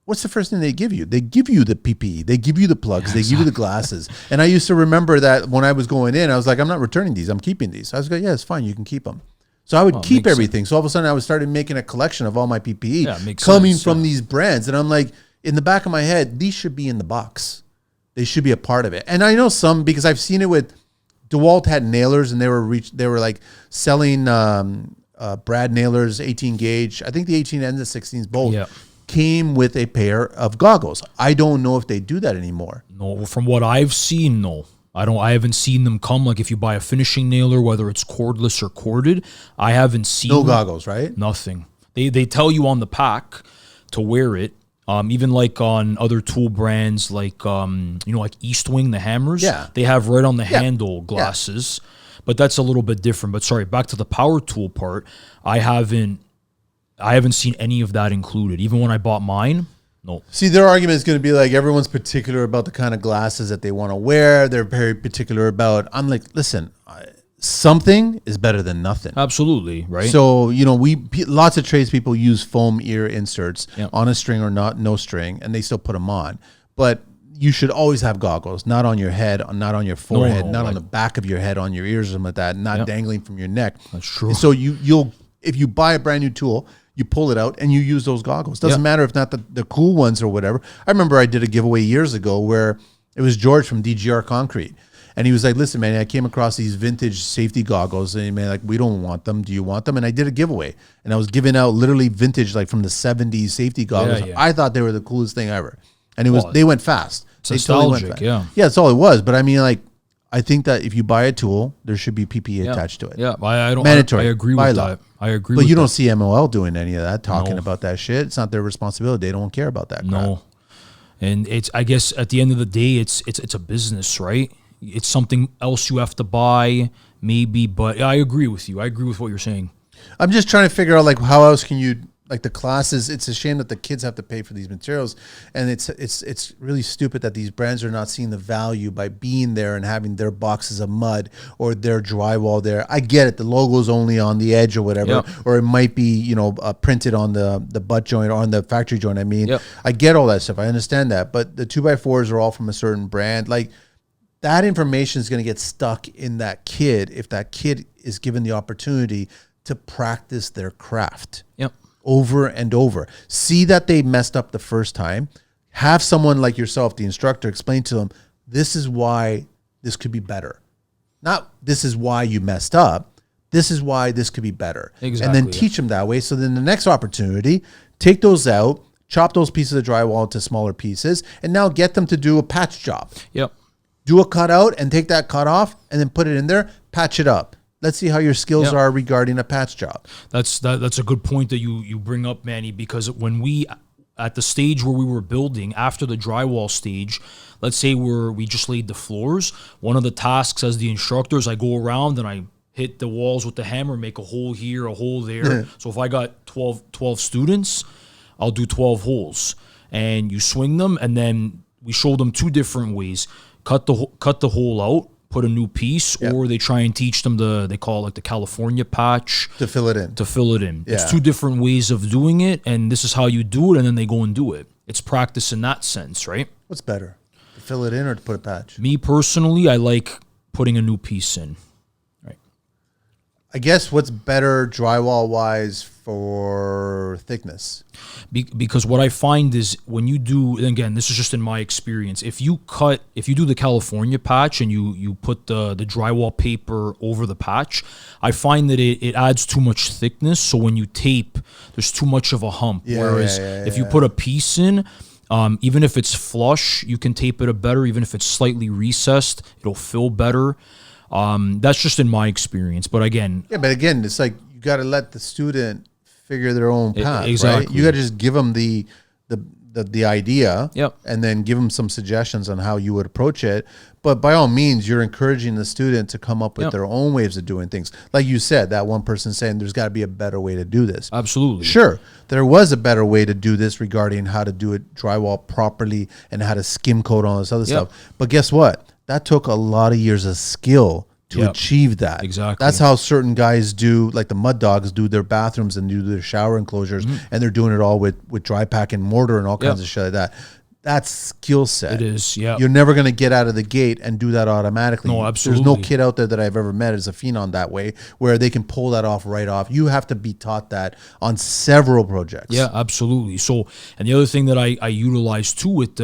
what's the first thing they give you? They give you the PPE. They give you the plugs. They give you the glasses. And I used to remember that when I was going in, I was like, I'm not returning these. I'm keeping these. I was like, yeah, it's fine. You can keep them. So I would keep everything. Sense. So all of a sudden I started making a collection of all my PPE coming from these brands. And I'm like, in the back of my head, these should be in the box. They should be a part of it. And I know some, because I've seen it with DeWalt had nailers, and they were like selling Brad nailers, 18 gauge. I think the 18 and the 16s both came with a pair of goggles. I don't know if they do that anymore. No, from what I've seen, no. I haven't seen them come. Like if you buy a finishing nailer, whether it's cordless or corded, I haven't seen no goggles, right? Nothing. They tell you on the pack to wear it. Even like on other tool brands, like like Eastwing, the hammers, they have right on the handle glasses, but that's a little bit different. But sorry, back to the power tool part. I haven't seen any of that included. Even when I bought mine, no. See, their argument is going to be like everyone's particular about the kind of glasses that they want to wear. They're very particular about. I'm like, listen. Something is better than nothing. Absolutely, right? So, lots of tradespeople use foam ear inserts on a string or no string, and they still put them on. But you should always have goggles, not on your head, not on your forehead, on the back of your head, on your ears, or something like that, not dangling from your neck. That's true. So if you buy a brand new tool, you pull it out and you use those goggles. Doesn't matter if not the cool ones or whatever. I remember I did a giveaway years ago where it was George from DGR Concrete. And he was like, listen, man, I came across these vintage safety goggles. And man, like, we don't want them. Do you want them? And I did a giveaway. And I was giving out literally vintage, like from the 70s safety goggles. I thought they were the coolest thing ever. And they went fast. It's nostalgic, Yeah, that's all it was. But I mean, like, I think that if you buy a tool, there should be PPE attached to it. Yeah, I don't. Mandatory. I agree with that. I agree. But you don't see MOL doing any of that, talking about that shit. It's not their responsibility. They don't care about that crap. No. And I guess at the end of the day, it's a business, right? It's something else you have to buy, maybe, but I agree with you. I agree with what you're saying. I'm just trying to figure out, like, how else can you, like, the classes, it's a shame that the kids have to pay for these materials, and it's really stupid that these brands are not seeing the value by being there and having their boxes of mud or their drywall there. I get it. The logo's only on the edge or whatever, or it might be, printed on the butt joint or on the factory joint. I mean, I get all that stuff. I understand that, but the 2x4s are all from a certain brand. Like, that information is going to get stuck in that kid if that kid is given the opportunity to practice their craft. Yep. Over and over. See that they messed up the first time. Have someone like yourself, the instructor, explain to them, this is why this could be better. Not this is why you messed up. This is why this could be better. Exactly. And then teach them that way. So then the next opportunity, take those out, chop those pieces of drywall into smaller pieces, and now get them to do a patch job. Yep. Do a cutout and take that cut off and then put it in there, patch it up. Let's see how your skills are regarding a patch job. That's a good point that you bring up, Manny, because when we at the stage where we were building after the drywall stage, let's say we just laid the floors, one of the tasks as the instructors, I go around and I hit the walls with the hammer, make a hole here, a hole there. So if I got 12 students, I'll do 12 holes, and you swing them, and then we show them two different ways: cut the hole out, put a new piece, or they try and teach them they call it like the California patch to fill it in. It's two different ways of doing it, and this is how you do it, and then they go and do it. It's practice in that sense, right? What's better, to fill it in or to put a patch? Me personally, I like putting a new piece in. Right. I guess what's better drywall wise for thickness? Because what I find is when you do, and again, this is just in my experience, if you do the California patch and you put the drywall paper over the patch, I find that it adds too much thickness. So when you tape, there's too much of a hump. Whereas if you put a piece in, even if it's flush, you can tape it better. Even if it's slightly recessed, it'll fill better. That's just in my experience. But again, it's like you got to let the student figure their own path. Exactly. Right? You got to just give them the idea, and then give them some suggestions on how you would approach it. But by all means, you're encouraging the student to come up with their own ways of doing things. Like you said, that one person saying there's got to be a better way to do this. Absolutely. Sure, there was a better way to do this regarding how to do it drywall properly and how to skim coat all this other stuff. But guess what? That took a lot of years of skill to achieve that. Exactly. That's how certain guys do, like the mud dogs do their bathrooms and do their shower enclosures, and they're doing it all with dry pack and mortar and all kinds of shit like that. That's skill set. It is, yeah. You're never going to get out of the gate and do that automatically. No, absolutely. There's no kid out there that I've ever met as a phenom that way, where they can pull that off right off. You have to be taught that on several projects. Yeah, absolutely. So, and the other thing that I utilize too with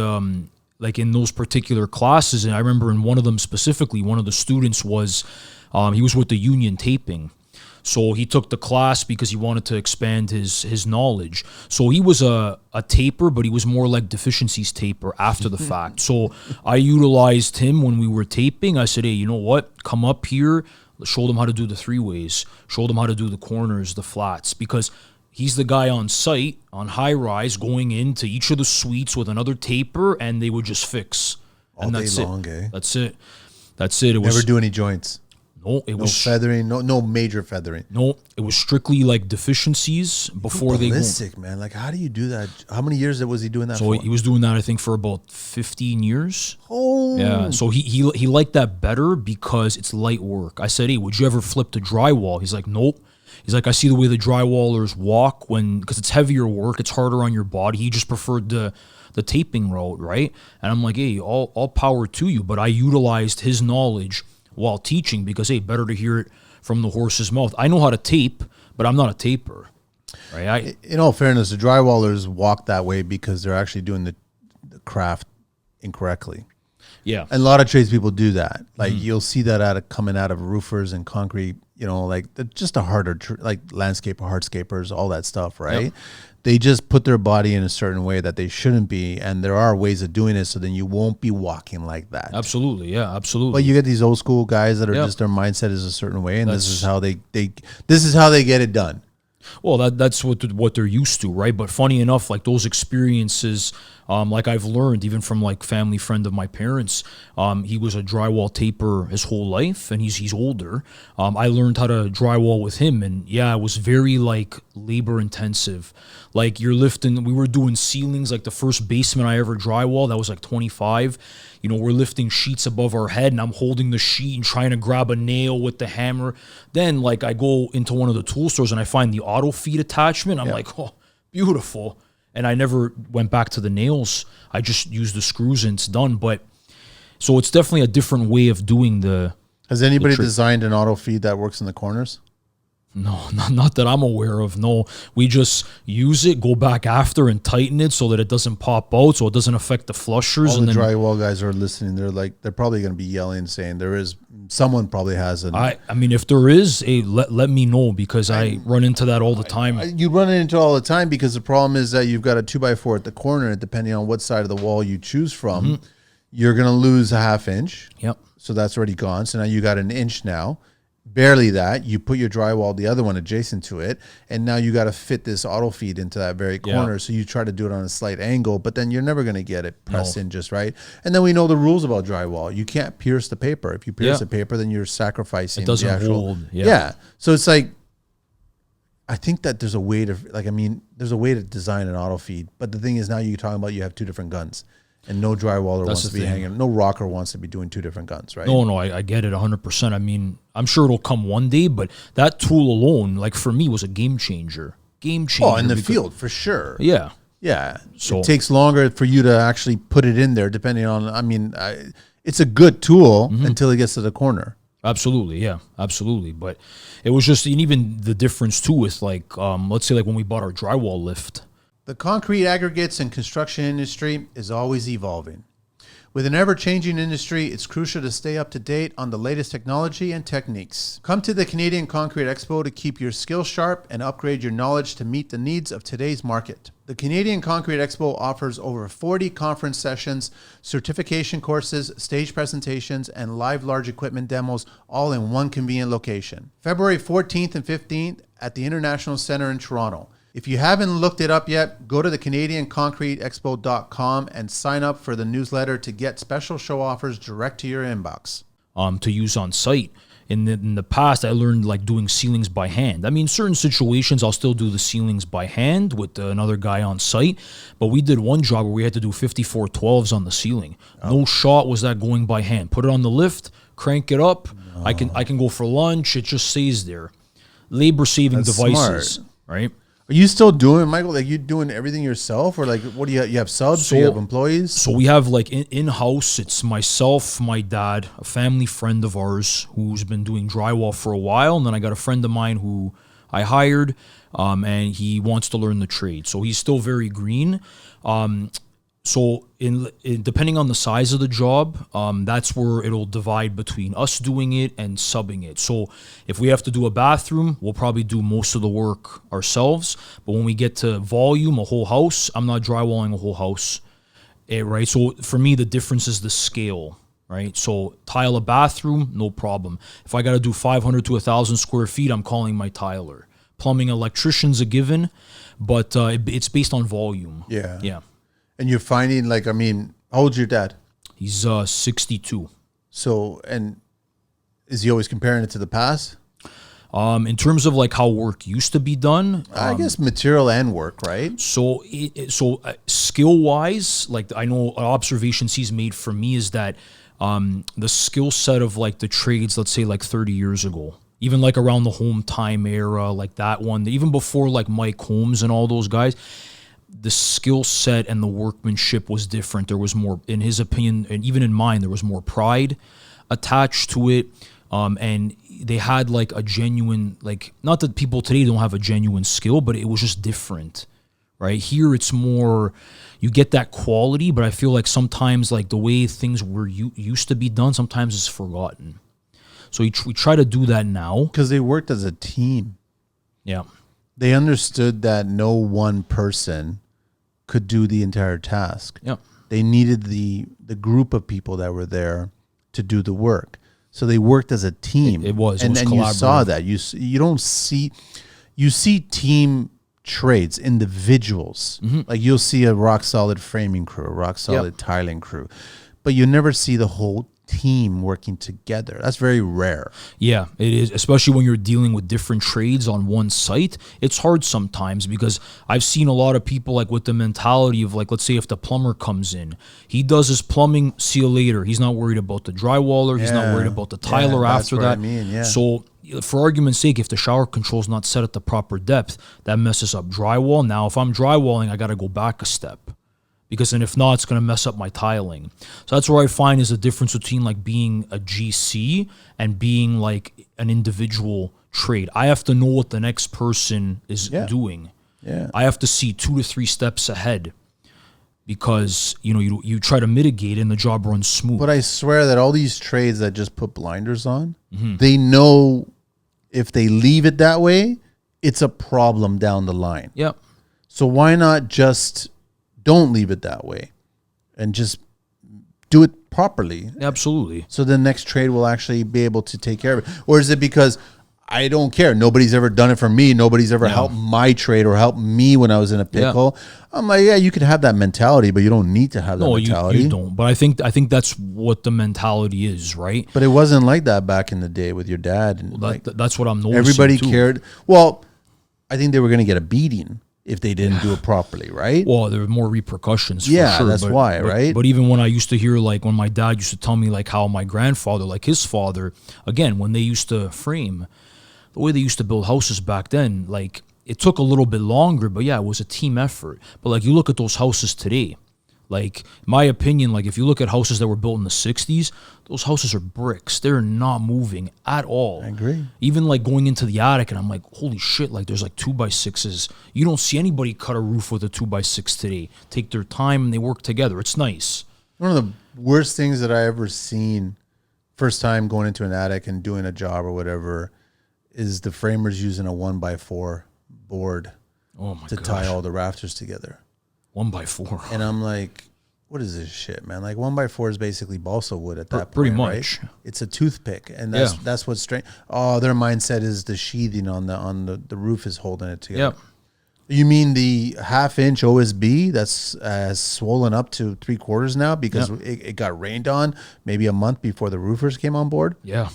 like in those particular classes, and I remember in one of them specifically, one of the students was, he was with the union taping. So he took the class because he wanted to expand his knowledge. So he was a taper, but he was more like deficiencies taper after the fact. So I utilized him when we were taping. I said, hey, you know what? Come up here, show them how to do the three ways, show them how to do the corners, the flats, because he's the guy on site, on high rise, going into each of the suites with another taper, and they would just fix. All day long, eh? That's it. It Never do any joints. No, it was feathering. No major feathering. No, it was strictly like deficiencies before they go. Ballistic, man. Like, how do you do that? How many years was he doing that for? So he was doing that, I think, for about 15 years. Oh. Yeah, so he liked that better because it's light work. I said, hey, would you ever flip to drywall? He's like, nope. He's like, I see the way the drywallers walk because it's heavier work. It's harder on your body. He just preferred the taping route, right? And I'm like, hey, all power to you. But I utilized his knowledge while teaching because, hey, better to hear it from the horse's mouth. I know how to tape, but I'm not a taper, right? In all fairness, the drywallers walk that way because they're actually doing the craft incorrectly. Yeah. And a lot of tradespeople do that. Like, you'll see that coming out of roofers and concrete, like just a harder, like landscaper, hardscapers, all that stuff, right? Yep. They just put their body in a certain way that they shouldn't be, and there are ways of doing it so then you won't be walking like that. Absolutely, yeah, absolutely. But you get these old school guys that are just, their mindset is a certain way, and this is how they get it done. Well, that's what they're used to, right? But funny enough, like those experiences, like I've learned even from like family friend of my parents, he was a drywall taper his whole life, and he's older. I learned how to drywall with him, and yeah, it was very like labor intensive. Like we were doing ceilings, like the first basement I ever drywalled, that was like 25. We're lifting sheets above our head, and I'm holding the sheet and trying to grab a nail with the hammer. Then, like, I go into one of the tool stores and I find the auto feed attachment. I'm like, oh, beautiful. And I never went back to the nails. I just used the screws and it's done. But so it's definitely a different way of doing the. Has anybody designed an auto feed that works in the corners? No, not that I'm aware of. No, we just use it, go back after and tighten it so that it doesn't pop out, so it doesn't affect the flushers. All And the then drywall guys are listening. They're probably going to be yelling, saying someone probably has an. I mean, if there is let me know, because I run into that all the time. You run into it all the time because the problem is that you've got a 2x4 at the corner, and depending on what side of the wall you choose from, you're going to lose a half inch. Yep. So that's already gone. So now you got an inch now. Barely that. You put your drywall, the other one adjacent to it, and now you got to fit this auto feed into that very corner. So you try to do it on a slight angle, but then you're never going to get it pressed in just right. And then we know the rules about drywall. You can't pierce the paper. If you pierce the paper, then you're sacrificing the actual. Hold. Yeah. So it's like, I think that there's a way to, there's a way to design an auto feed. But the thing is, now you're talking about you have two different guns. And no drywaller wants to be hanging. No rocker wants to be doing two different guns, right? No, I get it 100%. I mean, I'm sure it'll come one day, but that tool alone, like for me, was a game changer. Oh, in the field, for sure. Yeah. Yeah. So it takes longer for you to actually put it in there, depending on, it's a good tool until it gets to the corner. Absolutely, yeah, absolutely. But it was just, and even the difference too with let's say when we bought our drywall lift. The concrete aggregates and construction industry is always evolving. With an ever-changing industry, it's crucial to stay up to date on the latest technology and techniques. Come to the Canadian Concrete Expo to keep your skills sharp and upgrade your knowledge to meet the needs of today's market. The Canadian Concrete Expo offers over 40 conference sessions, certification courses, stage presentations, and live large equipment demos, all in one convenient location. February 14th and 15th at the International Centre in Toronto. If you haven't looked it up yet, go to the CanadianConcreteExpo.com and sign up for the newsletter to get special show offers direct to your inbox. To use on site. In the past, I learned doing ceilings by hand. I mean, certain situations, I'll still do the ceilings by hand with another guy on site. But we did one job where we had to do 54 12s on the ceiling. No shot was that going by hand. Put it on the lift, crank it up. No. I can go for lunch. It just stays there. Labor-saving devices, smart. Right? Are you still doing, Michael, you doing everything yourself, or what do you have subs? So you have employees? So we have in-house, it's myself, my dad, a family friend of ours who's been doing drywall for a while. And then I got a friend of mine who I hired, and he wants to learn the trade. So he's still very green. So in depending on the size of the job, that's where it'll divide between us doing it and subbing it. So if we have to do a bathroom, we'll probably do most of the work ourselves. But when we get to volume, a whole house, I'm not drywalling a whole house, right? So for me, the difference is the scale, right? So tile a bathroom, no problem. If I got to do 500 to 1,000 square feet, I'm calling my tiler. Plumbing, electrician's a given, but it's based on volume. Yeah. Yeah. And you're finding, how old's your dad? He's 62. So, and is he always comparing it to the past? In terms of how work used to be done, I guess material and work, right? So, skill wise, I know observations he's made for me is that the skill set of the trades, let's say 30 years ago, even around the home time era, that one, even before Mike Holmes and all those guys, the skill set and the workmanship was different. There was more, in his opinion, and even in mine, there was more pride attached to it. And they had a genuine, not that people today don't have a genuine skill, but it was just different, right? Here it's more, you get that quality, but I feel sometimes the way things were used to be done, sometimes it's forgotten. So we try to do that now. Because they worked as a team. Yeah. They understood that no one person could do the entire task. Yeah. They needed the group of people that were there to do the work. So they worked as a team. It was and you saw that. You don't see, you see team trades, individuals. Mm-hmm. You'll see a rock solid framing crew, a rock solid tiling crew, but you never see the whole team working together. That's very rare. Yeah, it is, especially when you're dealing with different trades on one site. It's hard sometimes because I've seen a lot of people with the mentality of let's say if the plumber comes in, he does his plumbing, see you later. He's not worried about the drywaller. He's not worried about the tiler after that. So for argument's sake, if the shower control's not set at the proper depth, that messes up drywall. Now, if I'm drywalling, I got to go back a step. Because then if not, it's going to mess up my tiling. So that's where I find is the difference between being a GC and being an individual trade. I have to know what the next person is doing. Yeah. I have to see 2 to 3 steps ahead, because you try to mitigate and the job runs smooth. But I swear that all these trades that just put blinders on, they know if they leave it that way, it's a problem down the line. Yep. So why not just don't leave it that way and just do it properly? Absolutely. So the next trade will actually be able to take care of it. Or is it because I don't care, nobody's ever done it for me, nobody's ever helped my trade or helped me when I was in a pickle? I'm like, yeah, you could have that mentality, but you don't need to have that mentality. You don't. But I think that's what the mentality is, right? But it wasn't like that back in the day with your dad. And that's what I'm noticing. Everybody too. cared. Well, I think they were going to get a beating if they didn't do it properly, right? Well, there were more repercussions. Yeah, for sure, that's why, right? But even when I used to hear, like when my dad used to tell me like how my grandfather, like his father, again, when they used to frame, the way they used to build houses back then, like it took a little bit longer, but yeah, it was a team effort. But like you look at those houses today, like in my opinion, like if you look at houses that were built in the 60s, those houses are bricks. They're not moving at all. I agree. Even like going into the attic and I'm like, holy shit, like there's like 2x6s. You don't see anybody cut a roof with a 2x6 today. Take their time and they work together. It's nice. One of the worst things that I ever seen, first time going into an attic and doing a job or whatever, is the framers using a 1x4 board to tie all the rafters together. 1x4. And I'm like, what is this shit, man? Like 1x4 is basically balsa wood at that point, pretty much. Right? It's a toothpick, and that's what's strange. Oh, their mindset is the sheathing on the roof is holding it together. Yep. You mean the 1/2 inch OSB that's swollen up to 3/4 now because it got rained on maybe a month before the roofers came on board? Yeah.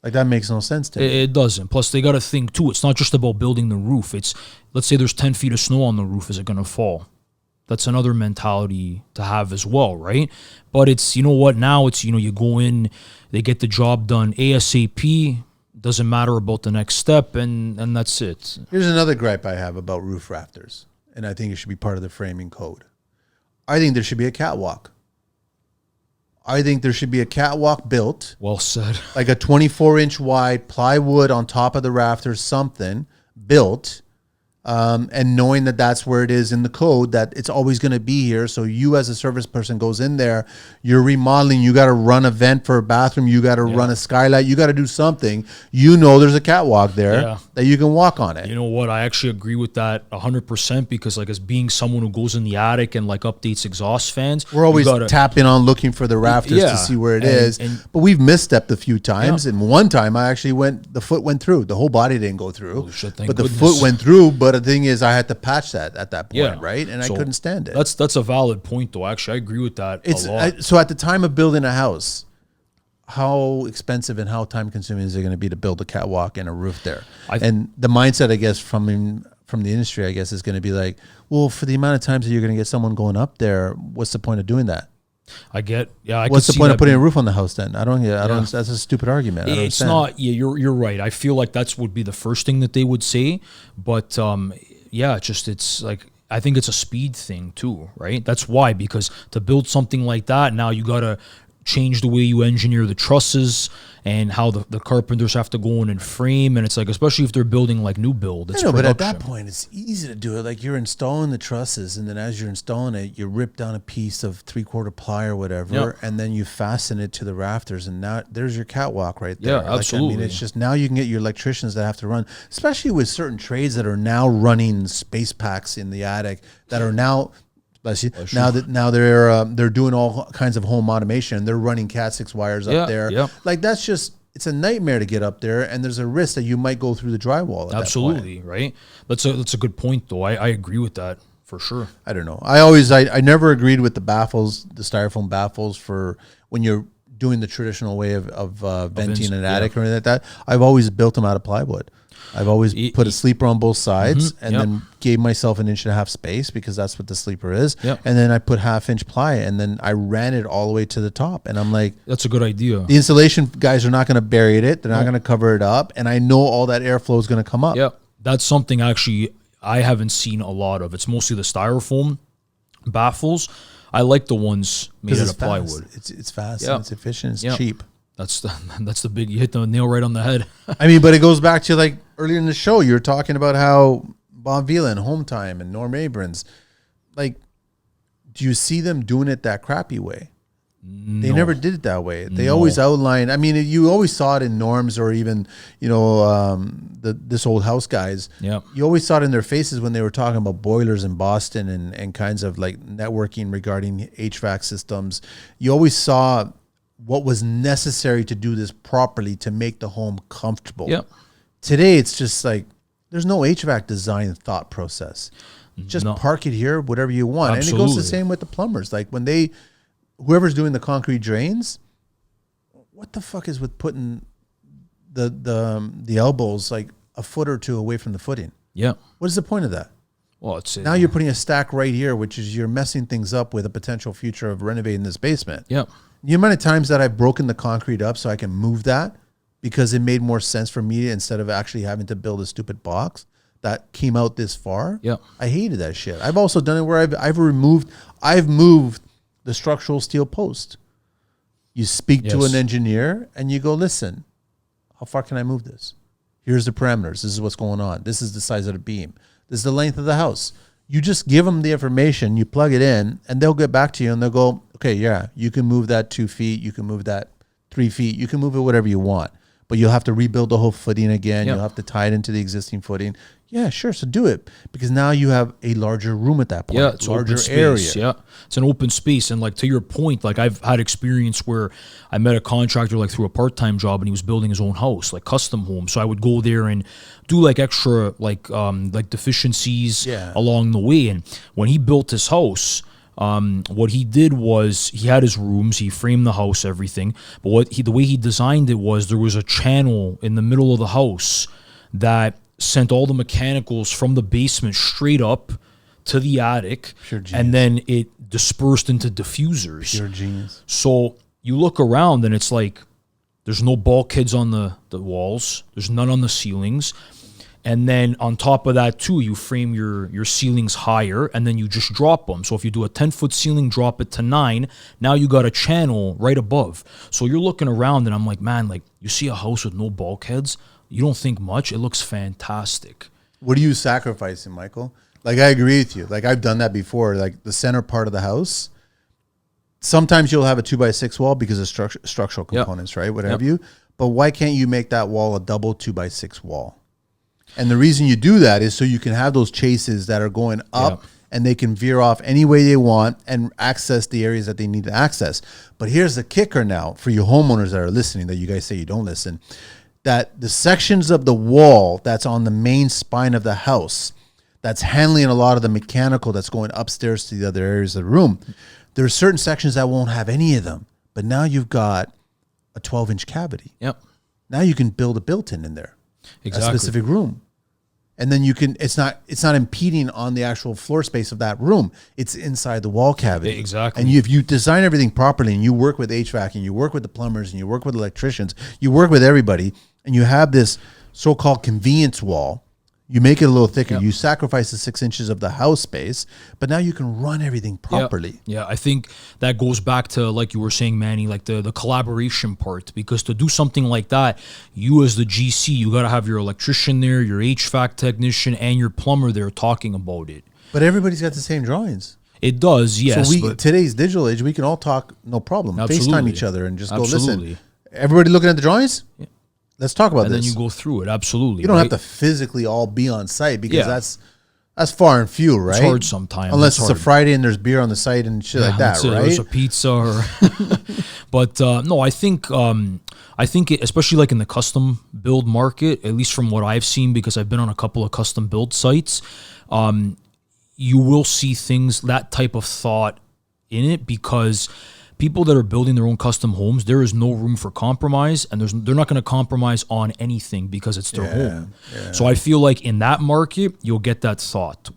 Like that makes no sense to me. It doesn't. Plus, they got to think too. It's not just about building the roof. It's, let's say there's 10 feet of snow on the roof. Is it going to fall? That's another mentality to have as well, right? But it's, you know what? Now it's, you go in, they get the job done ASAP. Doesn't matter about the next step, and that's it. Here's another gripe I have about roof rafters, and I think it should be part of the framing code. I think there should be a catwalk. I think there should be a catwalk built. Well said. Like a 24-inch wide plywood on top of the rafters, something built, and knowing that that's where it is in the code, that it's always going to be here. So you as a service person goes in there, you're remodeling, you got to run a vent for a bathroom, you got to run a skylight, you got to do something. There's a catwalk there that you can walk on it. You know what? I actually agree with that 100%, because like as being someone who goes in the attic and like updates exhaust fans, we're always tapping on looking for the rafters to see where it is. But we've misstepped a few times. And one time I actually the foot went through. The whole body didn't go through. Holy shit, but the foot went through. But the thing is, I had to patch that at that point, right? And so I couldn't stand it. That's a valid point, though. Actually, I agree with that a lot. So at the time of building a house, how expensive and how time consuming is it going to be to build a catwalk and a roof there? And the mindset, I guess, from the industry, I guess, is going to be like, well, for the amount of times that you're going to get someone going up there, what's the point of doing that? What's the point of putting a roof on the house then? I don't. That's a stupid argument. It's not. Yeah, you're right. I feel like that's would be the first thing that they would say, but it's like, I think it's a speed thing too, right? That's why, because to build something like that, now you gotta change the way you engineer the trusses and how the carpenters have to go in and frame, and it's like, especially if they're building like new build, it's but at that point it's easy to do it. Like you're installing the trusses, and then as you're installing it, you rip down a piece of 3/4 ply or whatever, and then you fasten it to the rafters, and now there's your catwalk right there. Yeah, absolutely. I mean, it's just, now you can get your electricians that have to run, especially with certain trades that are now running space packs in the attic that are now. Now they're doing all kinds of home automation. They're running Cat 6 wires up there. Like that's just, it's a nightmare to get up there, and there's a risk that you might go through the drywall. Absolutely, right? That's a good point, though. I agree with that for sure. I don't know. I never agreed with the baffles, the styrofoam baffles, for when you're doing the traditional way of venting an attic or anything like that. I've always built them out of plywood. I've always put a sleeper on both sides, and then gave myself 1.5 inch space, because that's what the sleeper is. And then I put 1/2 inch ply, and then I ran it all the way to the top. And I'm like, that's a good idea. The insulation guys are not going to bury it. They're not going to cover it up. And I know all that airflow is going to come up. Yeah. That's something actually I haven't seen a lot of. It's mostly the styrofoam baffles. I like the ones made out of plywood. It's fast and it's efficient. It's cheap. That's the big, you hit the nail right on the head. I mean, but it goes back to like earlier in the show, you were talking about how Bob Vila and Home Time and Norm Abrams, like, do you see them doing it that crappy way? No. They never did it that way. They always outline. I mean, you always saw it in Norm's or even, you know, this old house guys. Yeah. You always saw it in their faces when they were talking about boilers in Boston and kinds of like networking regarding HVAC systems. You always saw what was necessary to do this properly to make the home comfortable. Yeah. Today, it's just like there's no HVAC design thought process. Just park it here, whatever you want. Absolutely. And it goes the same with the plumbers. Like when whoever's doing the concrete drains, what the fuck is with putting the elbows like a foot or two away from the footing? Yeah. What is the point of that? Well, it's Now you're putting a stack right here, which is you're messing things up with a potential future of renovating this basement. Yeah. The amount of times that I've broken the concrete up so I can move that because it made more sense for me instead of actually having to build a stupid box that came out this far. Yeah. I hated that shit. I've also done it where I've moved the structural steel post. You speak to an engineer and you go, listen, how far can I move this? Here's the parameters. This is what's going on. This is the size of the beam. This is the length of the house. You just give them the information, you plug it in, and they'll get back to you and they'll go, okay, yeah, you can move that 2 feet. You can move that 3 feet. You can move it whatever you want. But you'll have to rebuild the whole footing again. Yep. You'll have to tie it into the existing footing. Yeah, sure. So do it because now you have a larger room at that point. Yeah, it's larger open space. area. Yeah, it's an open space, and like to your point, like I've had experience where I met a contractor like through a part-time job, and he was building his own house, like custom home. So I would go there and do like extra like deficiencies along the way. And when he built his house, what he did was he had his rooms, he framed the house, everything. But the way he designed it was there was a channel in the middle of the house that sent all the mechanicals from the basement straight up to the attic, and then it dispersed into diffusers. Pure genius. So you look around and it's like there's no bulkheads on the walls, there's none on the ceilings, and then on top of that too, you frame your ceilings higher and then you just drop them. So if you do a 10-foot ceiling, drop it to 9, now you got a channel right above. So you're looking around and I'm like, man, like you see a house with no bulkheads, you don't think much. It looks fantastic. What are you sacrificing, Michael? Like, I agree with you. Like, I've done that before. Like, the center part of the house, sometimes you'll have a 2x6 wall because of structural components, right? What have you. But why can't you make that wall a double 2x6 wall? And the reason you do that is so you can have those chases that are going up and they can veer off any way they want and access the areas that they need to access. But here's the kicker now for you homeowners that are listening, that you guys say you don't listen, that the sections of the wall that's on the main spine of the house, that's handling a lot of the mechanical that's going upstairs to the other areas of the room, there are certain sections that won't have any of them. But now you've got a 12-inch cavity. Yep. Now you can build a built-in in there, exactly. a specific room. And then you can, it's not impeding on the actual floor space of that room. It's inside the wall cavity. Exactly. And if you design everything properly and you work with HVAC and you work with the plumbers and you work with electricians, you work with everybody, and you have this so-called convenience wall, you make it a little thicker. You sacrifice the 6 inches of the house space, but now you can run everything properly. Yeah, I think that goes back to, like you were saying, Manny, like the collaboration part. Because to do something like that, you as the GC, you got to have your electrician there, your HVAC technician, and your plumber there talking about it. But everybody's got the same drawings. It does, yes. So today's digital age, we can all talk, no problem. Absolutely. FaceTime each other and just go, listen, everybody looking at the drawings? Yeah. Let's talk about this. And then you go through it. Absolutely. You don't have to physically all be on site because that's far and few, right? It's hard sometimes. Unless it's a Friday and there's beer on the site and shit like that, right? There's a pizza. Or but no, I think especially like in the custom build market, at least from what I've seen, because I've been on a couple of custom build sites, you will see things, that type of thought in it, because people that are building their own custom homes, there is no room for compromise, and they're not going to compromise on anything because it's their home. Yeah. So I feel like in that market, you'll get that thought.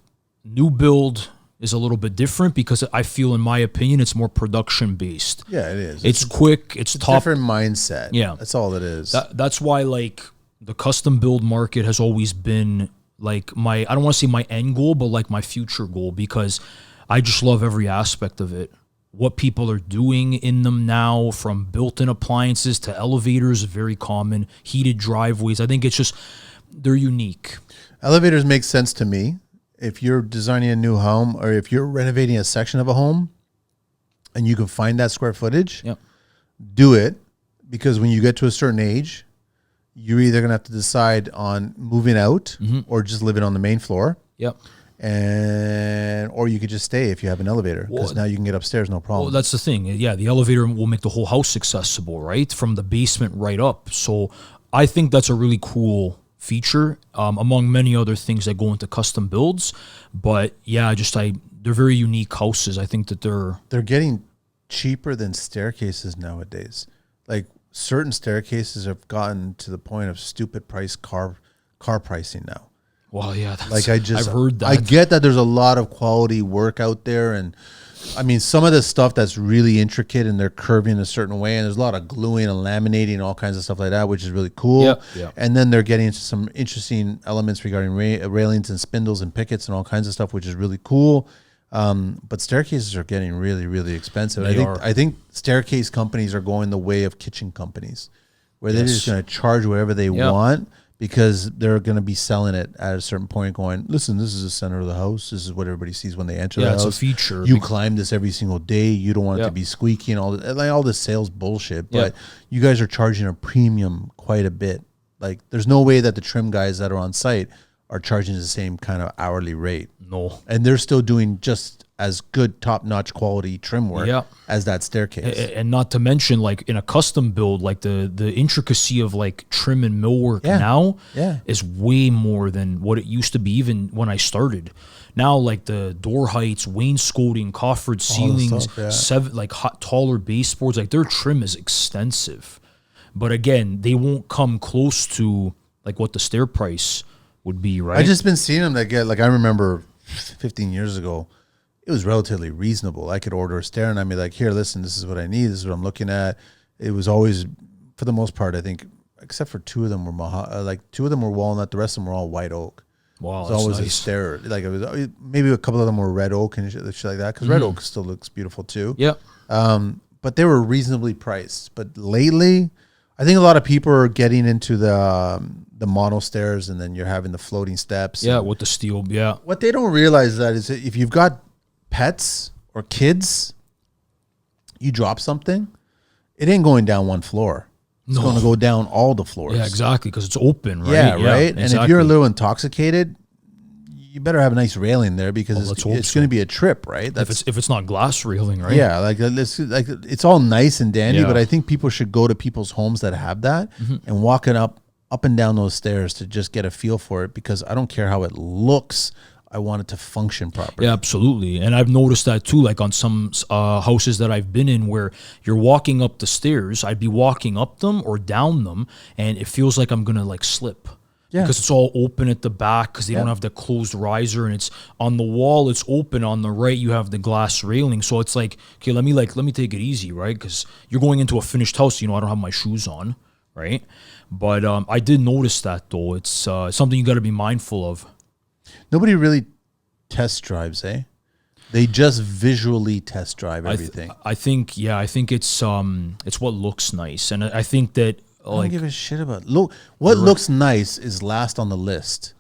New build is a little bit different because I feel, in my opinion, it's more production based. Yeah, it is. It's quick. It's top. Different mindset. Yeah, that's all it is. That's why like the custom build market has always been like I don't want to say my end goal, but like my future goal, because I just love every aspect of it. what people are doing in them now, from built-in appliances to elevators, very common, heated driveways. I think it's just, they're unique. Elevators make sense to me. If you're designing a new home or if you're renovating a section of a home and you can find that square footage, Yep. do it, because when you get to a certain age, you're either going to have to decide on moving out or just living on the main floor. Yep. Or you could just stay if you have an elevator, because now you can get upstairs, no problem. Well, that's the thing. Yeah, the elevator will make the whole house accessible, right? From the basement right up. So I think that's a really cool feature, among many other things that go into custom builds. But yeah, they're very unique houses. I think that they're getting cheaper than staircases nowadays. Like certain staircases have gotten to the point of stupid price car pricing now. Well, yeah, I've heard that. I get that there's a lot of quality work out there, and I mean some of the stuff that's really intricate and they're curving a certain way, and there's a lot of gluing and laminating and all kinds of stuff like that, which is really cool. Yeah. And then they're getting into some interesting elements regarding railings and spindles and pickets and all kinds of stuff, which is really cool. But staircases are getting really, really expensive. I think staircase companies are going the way of kitchen companies, where they're just going to charge whatever they want, because they're going to be selling it at a certain point going, listen, this is the center of the house. This is what everybody sees when they enter the house. Yeah, it's a feature. You climb this every single day. You don't want it to be squeaky and all this sales bullshit. But you guys are charging a premium quite a bit. Like, there's no way that the trim guys that are on site are charging the same kind of hourly rate. No. And they're still doing just as good top-notch quality trim work as that staircase. And not to mention, like in a custom build, like the intricacy of like trim and millwork now is way more than what it used to be, even when I started. Now, like the door heights, wainscoting, coffered ceilings, taller baseboards, like their trim is extensive. But again, they won't come close to like what the stair price would be, right? I just been seeing them that get, like, I remember 15 years ago, it was relatively reasonable. I could order a stair and I'd be like, here, listen, this is what I need. This is what I'm looking at. It was always, for the most part, I think, except for two of them were walnut. The rest of them were all white oak. Wow, it was always a stair. Like, it was maybe a couple of them were red oak and shit like that, because red oak still looks beautiful too. Yeah. But they were reasonably priced. But lately, I think a lot of people are getting into the mono stairs, and then you're having the floating steps. Yeah, with the steel. Yeah. What they don't realize is that if you've got pets or kids, you drop something, it ain't going down one floor. It's going to go down all the floors. Yeah, exactly, because it's open, right? Yeah, right. Exactly. And if you're a little intoxicated, you better have a nice railing there, because it's going to be a trip, right? If it's not glass railing, right? Yeah, it's all nice and dandy, but I think people should go to people's homes that have that and walk it up and down those stairs to just get a feel for it, because I don't care how it looks. I want it to function properly. Yeah, absolutely. And I've noticed that too, like on some houses that I've been in, where you're walking up the stairs, I'd be walking up them or down them, and it feels like I'm going to like slip. Yeah. Because it's all open at the back, because they don't have the closed riser, and it's on the wall, it's open. On the right, you have the glass railing. So it's like, okay, let me take it easy, right? Because you're going into a finished house, I don't have my shoes on, right? But I did notice that, though. It's something you got to be mindful of. Nobody really test drives, eh? They just visually test drive everything. I think it's what looks nice, and I think that I don't give a shit about what looks nice is last on the list.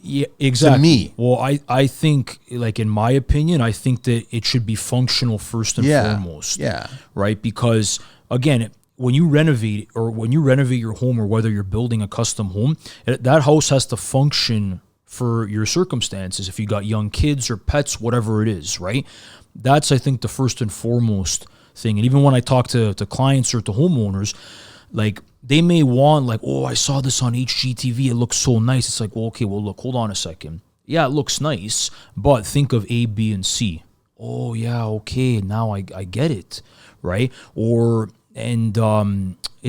Yeah, exactly. To me, well, I think, like, in my opinion, I think that it should be functional first and foremost. Yeah, right. Because again, when you renovate your home, or whether you're building a custom home, that house has to function for your circumstances. If you got young kids or pets, whatever it is, right? That's, I think, the first and foremost thing. And even when I talk to clients or to homeowners, like, they may want, like, oh, I saw this on HGTV, it looks so nice. It's like, well, okay, well, look, hold on a second. Yeah, it looks nice, but think of A, B, and C. Oh, yeah, okay, now I get it, right? It's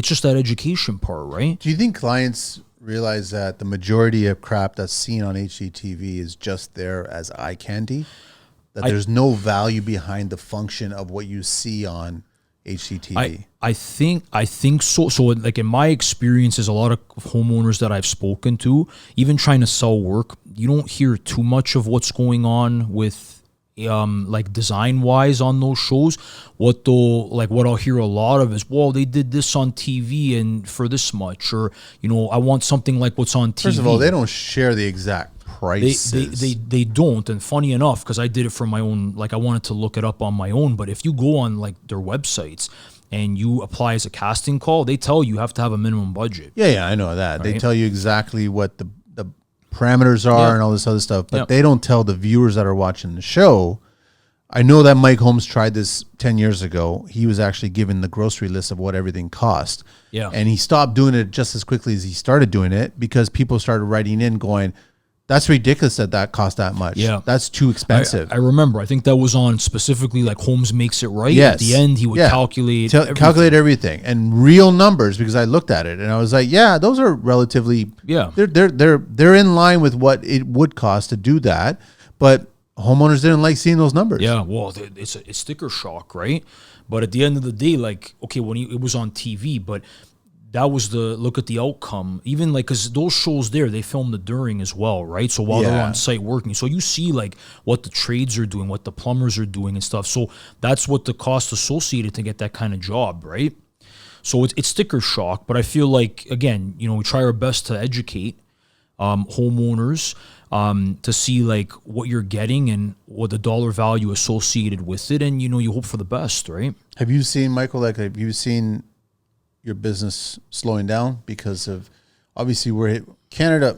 just that education part, right? Do you think clients realize that the majority of crap that's seen on HGTV is just there as eye candy? That there's no value behind the function of what you see on HGTV? I think so. So, like, in my experiences, a lot of homeowners that I've spoken to, even trying to sell work, you don't hear too much of what's going on with like design wise on those shows, what I'll hear a lot of is, well, they did this on TV and for this much, or I want something like what's on TV. First of all, they don't share the exact prices. They don't. And funny enough, because I did it for my own, like I wanted to look it up on my own, but if you go on like their websites and you apply as a casting call, they tell you have to have a minimum budget. Yeah, I know that. Right? They tell you exactly what the parameters are and all this other stuff, but they don't tell the viewers that are watching the show. I know that Mike Holmes tried this 10 years ago. He was actually given the grocery list of what everything cost. Yeah. And he stopped doing it just as quickly as he started doing it because people started writing in going, that's ridiculous that cost that much. Yeah. That's too expensive. I remember. I think that was on specifically like Holmes Makes It Right. Yes. At the end, he would calculate everything and real numbers because I looked at it and I was like, yeah, those are relatively, they're in line with what it would cost to do that. But homeowners didn't like seeing those numbers. Yeah, well, it's sticker shock, right? But at the end of the day, like, okay, when it was on TV, but that was the look at the outcome. Even like, because those shows there, they film the during as well, right? So while they're on site working, so you see like what the trades are doing, what the plumbers are doing and stuff. So that's what the cost associated to get that kind of job, right? So it's sticker shock, but I feel like, again, we try our best to educate homeowners to see like what you're getting and what the dollar value associated with it, and you hope for the best, right? Have you seen, Michael, like have you seen your business slowing down because of, obviously Canada's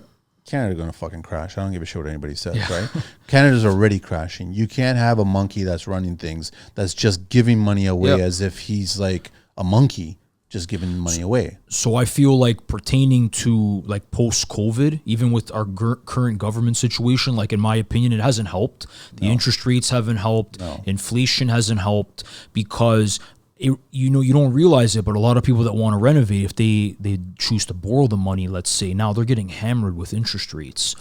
gonna fucking crash. I don't give a shit what anybody says, right? Canada's already crashing. You can't have a monkey that's running things that's just giving money away as if he's like a monkey just giving money away. So I feel like pertaining to like post-COVID, even with our current government situation, like in my opinion, it hasn't helped. The interest rates haven't helped. Inflation hasn't helped because you don't realize it, but a lot of people that want to renovate, if they choose to borrow the money, let's say, now they're getting hammered with interest rates.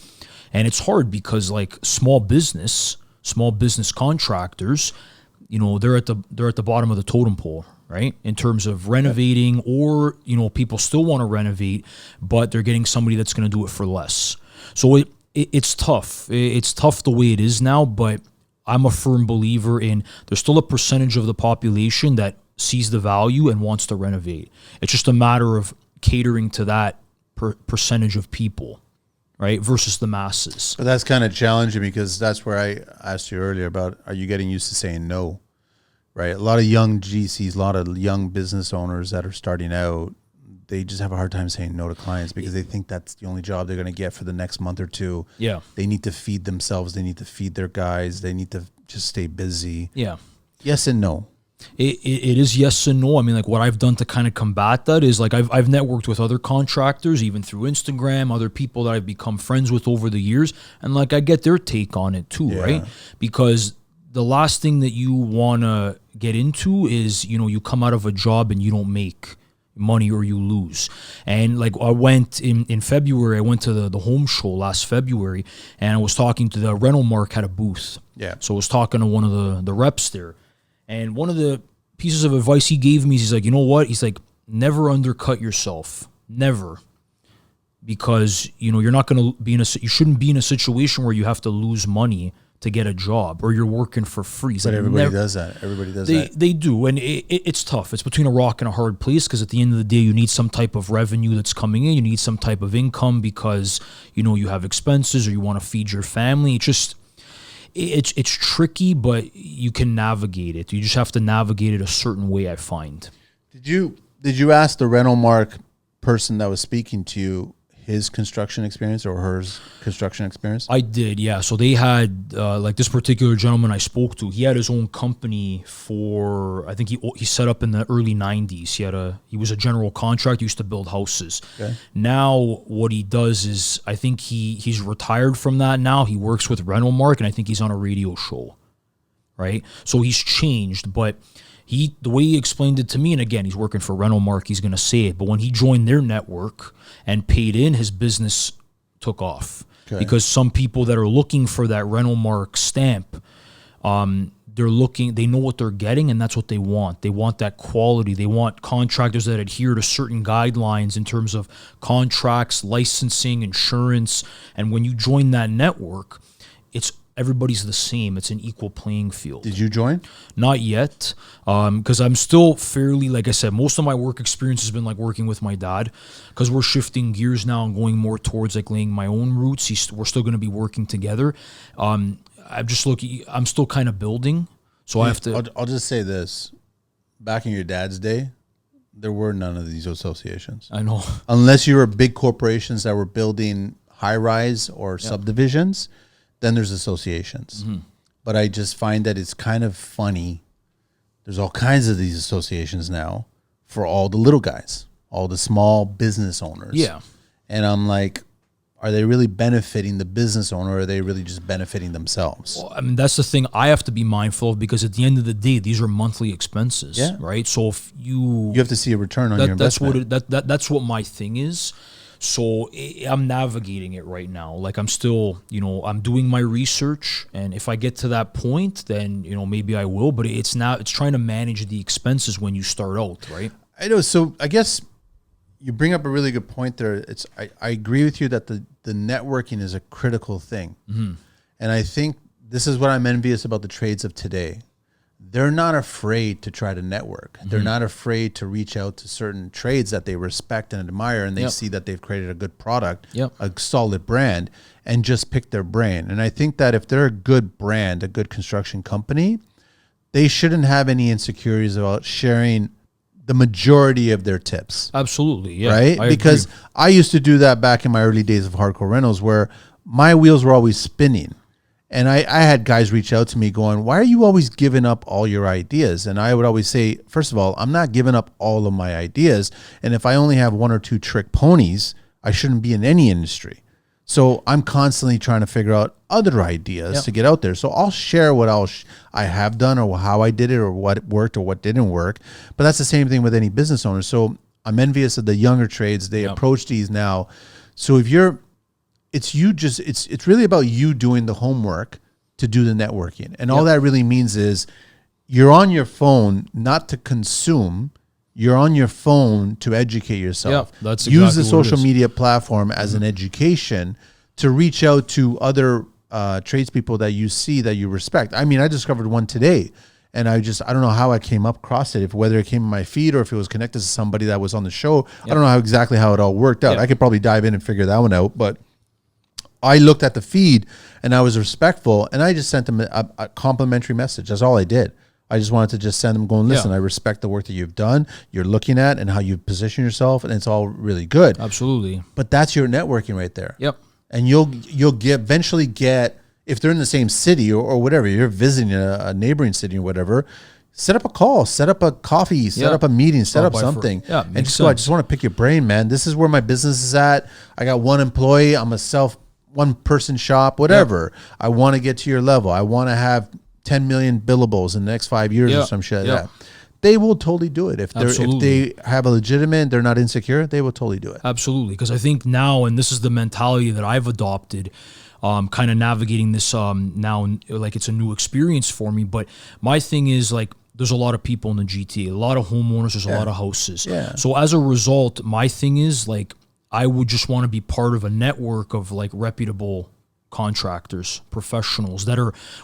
And it's hard because like small business contractors, they're at the bottom of the totem pole, right? In terms of renovating, or, people still want to renovate, but they're getting somebody that's going to do it for less. So it's tough. It's tough the way it is now, but I'm a firm believer in there's still a percentage of the population that sees the value and wants to renovate. It's just a matter of catering to that percentage of people, right, versus the masses. But that's kind of challenging because that's where I asked you earlier about, are you getting used to saying no, right? A lot of young GCs, a lot of young business owners that are starting out, they just have a hard time saying no to clients because they think that's the only job they're going to get for the next month or two. Yeah. They need to feed themselves. They need to feed their guys. They need to just stay busy. Yeah. Yes and no. It is yes and no. I mean, like what I've done to kind of combat that is like I've networked with other contractors, even through Instagram, other people that I've become friends with over the years. And like I get their take on it too, right? Because the last thing that you want to get into is, you come out of a job and you don't make money or you lose. And like I went in February, I went to the home show last February and I was talking to the rental mark had a booth. Yeah. So I was talking to one of the reps there. And one of the pieces of advice he gave me is he's like, you know what? He's like, never undercut yourself. Never. Because, you're not going to be you shouldn't be in a situation where you have to lose money to get a job or you're working for free. But everybody does that. Everybody does that. They do. And it's tough. It's between a rock and a hard place because at the end of the day, you need some type of revenue that's coming in. You need some type of income because, you have expenses or you want to feed your family. It's tricky, but you can navigate it. You just have to navigate it a certain way, I find. Did you ask the rental mark person that was speaking to you his construction experience or hers construction experience? I did, yeah. So they had, like this particular gentleman I spoke to, he had his own company for, I think he set up in the early 90s. He was a general contractor, used to build houses. Okay. Now what he does is, I think he's retired from that now. He works with Rental Mark and I think he's on a radio show, right? So he's changed, but the way he explained it to me, and again, he's working for Rental Mark, he's going to say it, but when he joined their network and paid in, his business took off. Okay. Because some people that are looking for that Rental Mark stamp, they know what they're getting, and that's what they want. They want that quality. They want contractors that adhere to certain guidelines in terms of contracts, licensing, insurance, and when you join that network, everybody's the same. It's an equal playing field. Did you join? Not yet, because I'm still fairly, like I said, most of my work experience has been like working with my dad, because we're shifting gears now and going more towards like laying my own roots. We're still going to be working together. I'm still kind of building, so I have to. I'll just say this: back in your dad's day, there were none of these associations. I know, unless you were big corporations that were building high-rise or subdivisions, then there's associations. But I just find that it's kind of funny. There's all kinds of these associations now for all the little guys, all the small business owners. Yeah. And I'm like, are they really benefiting the business owner, or are they really just benefiting themselves? Well, I mean, that's the thing I have to be mindful of, because at the end of the day, these are monthly expenses, right? So if you have to see a return on your investment. That's what my thing is. So I'm navigating it right now. Like, I'm still, I'm doing my research, and if I get to that point, then, maybe I will, but it's trying to manage the expenses when you start out, right? I know. So I guess you bring up a really good point there. I agree with you that the networking is a critical thing. And I think this is what I'm envious about the trades of today. They're not afraid to try to network. They're not afraid to reach out to certain trades that they respect and admire, and they see that they've created a good product, a solid brand, and just pick their brain. And I think that if they're a good brand, a good construction company, they shouldn't have any insecurities about sharing the majority of their tips. Absolutely, yeah. Right? Because I used to do that back in my early days of hardcore rentals, where my wheels were always spinning. And I had guys reach out to me going, why are you always giving up all your ideas? And I would always say, first of all, I'm not giving up all of my ideas. And if I only have one or two trick ponies, I shouldn't be in any industry. So I'm constantly trying to figure out other ideas to get out there. So I'll share what I have done, or how I did it, or what worked or what didn't work. But that's the same thing with any business owner. So I'm envious of the younger trades. They approach these now. So if it's really about you doing the homework to do the networking. And all that really means is you're on your phone not to consume, you're on your phone to educate yourself. That's exactly Use the social media platform as an education to reach out to other tradespeople that you see, that you respect. I mean, I discovered one today, and I don't know how I came up across it, whether it came in my feed or if it was connected to somebody that was on the show. I don't know exactly how it all worked out. I could probably dive in and figure that one out, but I looked at the feed and I was respectful, and I just sent them a complimentary message. That's all I did. I just wanted to just send them going, listen, I respect the work that you've done, you're looking at, and how you position yourself, and it's all really good. Absolutely. But that's your networking right there. Yep. And you'll eventually get, if they're in the same city or whatever, you're visiting a neighboring city or whatever, set up a call, set up a coffee, set up a meeting, set up something. And just go, I just want to pick your brain, man. This is where my business is at. I got one employee. I'm a one-person shop, whatever. I want to get to your level. I want to have 10 million billables in the next 5 years or some shit like that. They will totally do it. If they have a legitimate, they're not insecure, they will totally do it. Absolutely. Because I think now, and this is the mentality that I've adopted, kind of navigating this now, like it's a new experience for me. But my thing is, like, there's a lot of people in the GTA, a lot of homeowners, there's a lot of houses. So as a result, my thing is, like, I would just want to be part of a network of like reputable contractors, professionals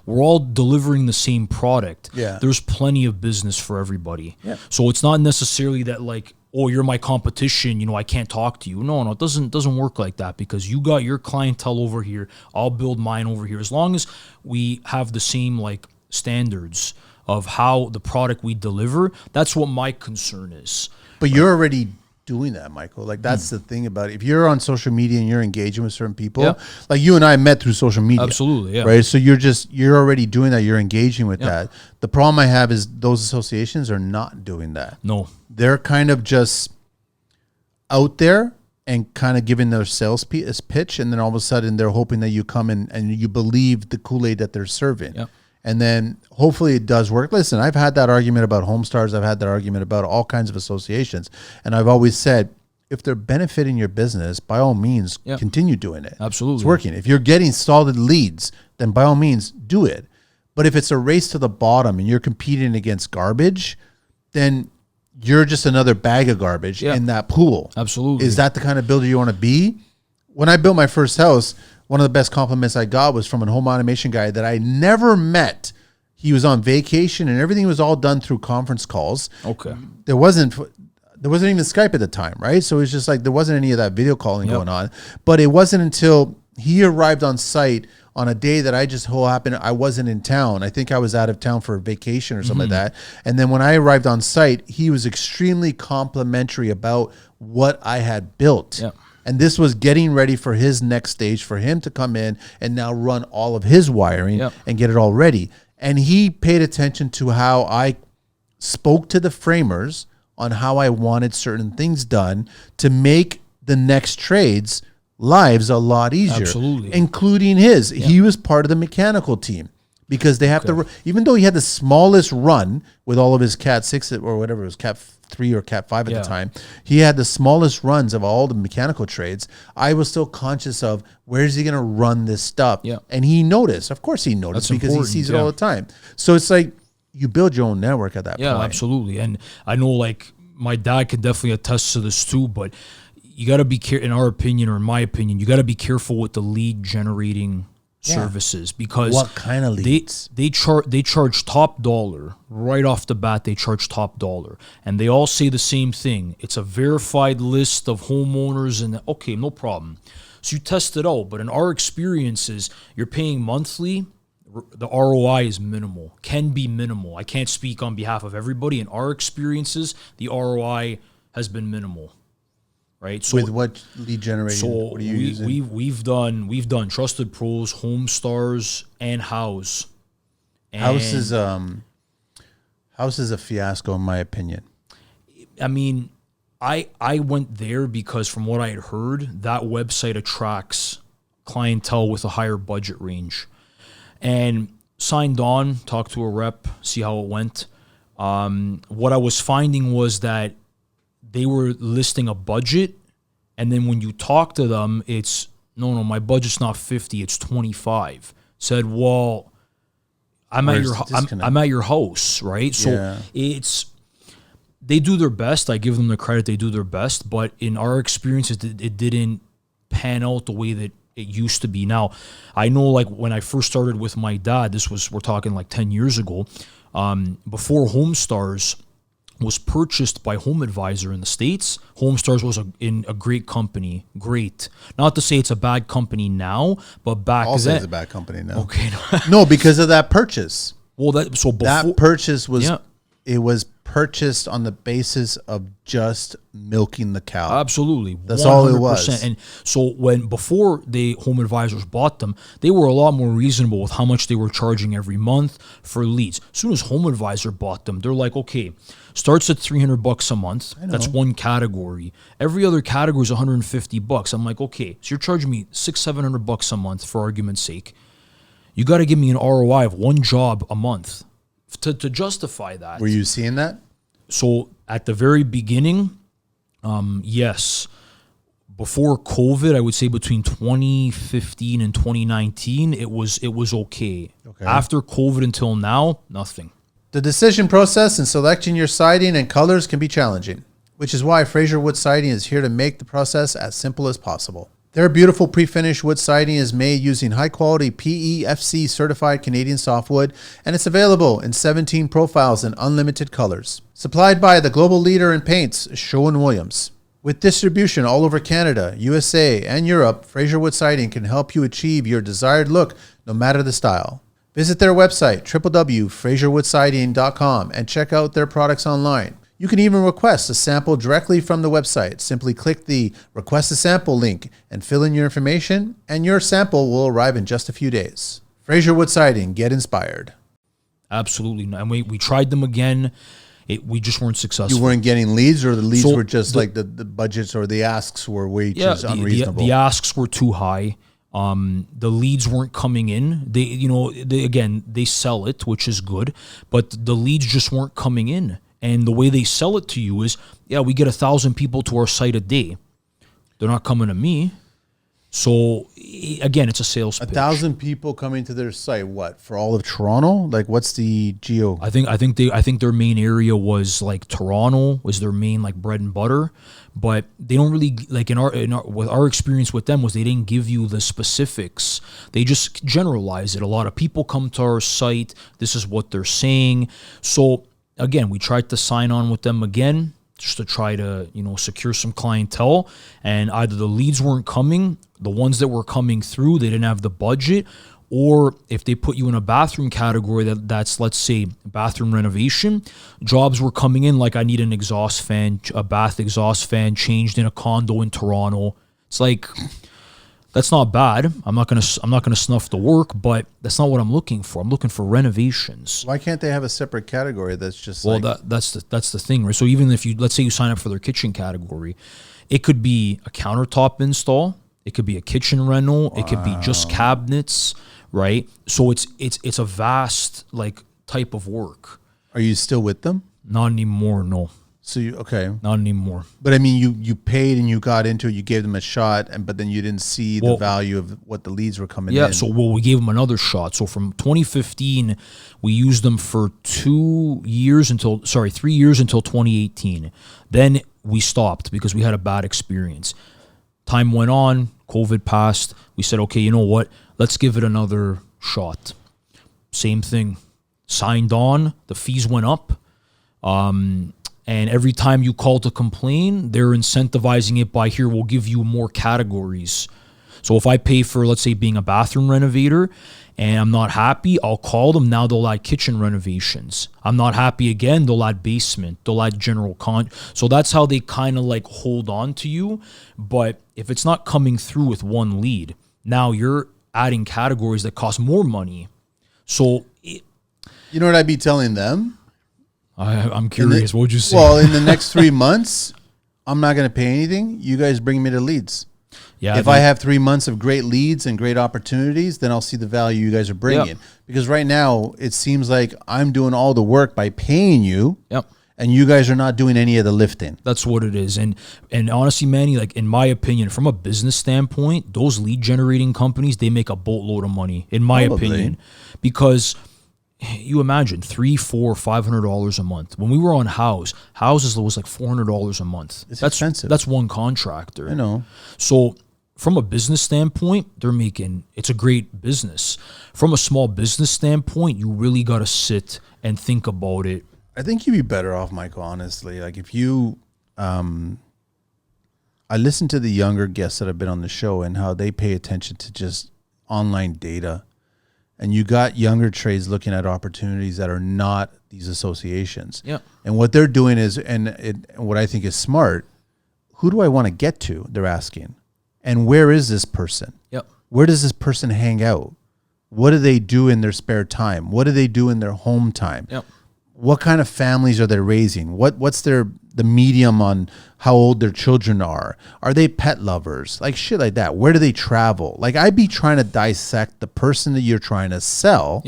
we're all delivering the same product. There's plenty of business for everybody. So it's not necessarily that like, oh, you're my competition, I can't talk to you. No, it doesn't work like that, because you got your clientele over here, I'll build mine over here. As long as we have the same like standards of how the product we deliver, that's what my concern is. But you're already doing that, Michael. Like, that's the thing about it. If you're on social media and you're engaging with certain people, like you and I met through social media. Absolutely, right? So you're already doing that. You're engaging with that. The problem I have is those associations are not doing that. No. They're kind of just out there and kind of giving their sales pitch, and then all of a sudden they're hoping that you come in and you believe the Kool-Aid that they're serving. And then hopefully it does work. Listen, I've had that argument about Homestars. I've had that argument about all kinds of associations. And I've always said, if they're benefiting your business, by all means, continue doing it. Absolutely. It's working. If you're getting solid leads, then by all means, do it. But if it's a race to the bottom and you're competing against garbage, then you're just another bag of garbage in that pool. Absolutely. Is that the kind of builder you want to be? When I built my first house, one of the best compliments I got was from a home automation guy that I never met. He was on vacation and everything was all done through conference calls. Okay. There wasn't even Skype at the time, right? So it's just like there wasn't any of that video calling going on. But it wasn't until he arrived on site on a day that I wasn't in town. I think I was out of town for a vacation or something like that. And then when I arrived on site, he was extremely complimentary about what I had built. Yeah. And this was getting ready for his next stage for him to come in and now run all of his wiring and get it all ready. And he paid attention to how I spoke to the framers on how I wanted certain things done to make the next trades lives a lot easier. Absolutely. Including his. Yeah. He was part of the mechanical team because they have to, even though he had the smallest run with all of his Cat 6 or whatever, it was Cat 3 or Cat 5 at the time, he had the smallest runs of all the mechanical trades. I was still conscious of where's he going to run this stuff? Yeah. And he noticed. Of course he noticed because he sees it all the time. So it's like you build your own network at that point. Yeah, absolutely. And I know like my dad can definitely attest to this too, but you got to be careful, in our opinion, or in my opinion, you got to be careful with the lead generating services because what kind of leads? They charge top dollar right off the bat. They charge top dollar, and they all say the same thing. It's a verified list of homeowners, and okay, no problem. So you test it out, but in our experiences, you're paying monthly. The ROI is minimal, can be minimal. I can't speak on behalf of everybody. In our experiences, the ROI has been minimal. Right. So with what lead generation? So what are you using? we've done Trusted Pros, Home Stars, and House. And House is a fiasco in my opinion. I mean, I went there because from what I had heard, that website attracts clientele with a higher budget range, and signed on, talked to a rep, see how it went. What I was finding was that they were listing a budget, and then when you talk to them, it's, no, my budget's not 50, it's 25. Said, well, I'm at your house, right? So they do their best. I give them the credit, they do their best, but in our experience, it didn't pan out the way that it used to be. Now, I know like when I first started with my dad, we're talking like 10 years ago, before Home Stars was purchased by Home Advisor in the States. Home Stars was in a great company. Great. Not to say it's a bad company now, but back then. Also, it's a bad company now. Okay. No, because of that purchase. Well, that purchase was, it was purchased on the basis of just milking the cow. Absolutely. That's 100%. All it was. And so before the Home Advisors bought them, they were a lot more reasonable with how much they were charging every month for leads. As soon as Home Advisor bought them, they're like, okay, starts at $300 a month. That's one category. Every other category is $150. I'm like, okay, so you're charging me $600-700 a month for argument's sake. You got to give me an ROI of one job a month to justify that. Were you seeing that? So at the very beginning, yes. Before COVID, I would say between 2015 and 2019, it was okay. After COVID until now, nothing. The decision process in selecting your siding and colors can be challenging, which is why Fraser Wood Siding is here to make the process as simple as possible. Their beautiful pre-finished wood siding is made using high-quality PEFC certified Canadian softwood, and it's available in 17 profiles and unlimited colors. Supplied by the global leader in paints, Sherwin-Williams. With distribution all over Canada, USA, and Europe, Fraser Wood Siding can help you achieve your desired look no matter the style. Visit their website, www.fraserwoodsiding.com, and check out their products online. You can even request a sample directly from the website. Simply click the Request a Sample link and fill in your information, and your sample will arrive in just a few days. Fraser Wood Siding, get inspired. Absolutely. And we tried them again. We just weren't successful. You weren't getting leads, or the leads were just like the budgets or the asks were way too unreasonable? The asks were too high. The leads weren't coming in. They sell it, which is good, but the leads just weren't coming in. And the way they sell it to you is, we get 1,000 people to our site a day. They're not coming to me. So again, it's a sales pitch. 1,000 people coming to their site. What, for all of Toronto? Like, what's the geo? I think their main area was like Toronto was their main like bread and butter, but they don't really like with our experience with them was they didn't give you the specifics. They just generalize it. A lot of people come to our site. This is what they're saying. So again, we tried to sign on with them again just to try to, secure some clientele, and either the leads weren't coming, the ones that were coming through, they didn't have the budget, or if they put you in a bathroom category that's, let's say, bathroom renovation, jobs were coming in like I need an exhaust fan, a bath exhaust fan changed in a condo in Toronto. It's like, that's not bad. I'm not gonna snuff the work, but that's not what I'm looking for. I'm looking for renovations. Why can't they have a separate category that's just that's the thing, right? So even if let's say you sign up for their kitchen category, it could be a countertop install, it could be a kitchen rental, it could be just cabinets, right? So it's a vast like type of work. Are you still with them? Not anymore, no. So okay, not anymore. But I mean, you paid and you got into it. You gave them a shot, but then you didn't see the value of what the leads were coming in. Yeah, so we gave them another shot. So from 2015, we used them for 3 years until 2018. Then we stopped because we had a bad experience. Time went on, COVID passed. We said, okay, you know what? Let's give it another shot. Same thing. Signed on. The fees went up. And every time you call to complain, they're incentivizing it by, here, we'll give you more categories. So if I pay for, let's say, being a bathroom renovator and I'm not happy, I'll call them. Now they'll add kitchen renovations. I'm not happy again, they'll add basement. They'll add general So that's how they kind of like hold on to you. But if it's not coming through with one lead, now you're adding categories that cost more money. So you know what I'd be telling them? I'm curious. What would you say? Well, in the next 3 months, I'm not going to pay anything. You guys bring me the leads. Yeah. If I have 3 months of great leads and great opportunities, then I'll see the value you guys are bringing. Yep. Because right now, it seems like I'm doing all the work by paying you. Yep. And you guys are not doing any of the lifting. That's what it is. And honestly, Manny, like in my opinion, from a business standpoint, those lead generating companies, they make a boatload of money, in my opinion. Because you imagine $300, $400, $500 a month. When we were on houses was like $400 a month. That's expensive. That's one contractor. I know. So from a business standpoint, it's a great business. From a small business standpoint, you really got to sit and think about it. I think you'd be better off, Michael, honestly. Like if you, I listen to the younger guests that have been on the show and how they pay attention to just online data. And you got younger trades looking at opportunities that are not these associations. Yeah. And what they're doing is, what I think is smart, who do I want to get to? They're asking. And where is this person? Yep. Where does this person hang out? What do they do in their spare time? What do they do in their home time? Yep. What kind of families are they raising? What's the medium on how old their children are? Are they pet lovers? Like shit like that. Where do they travel? Like I'd be trying to dissect the person that you're trying to sell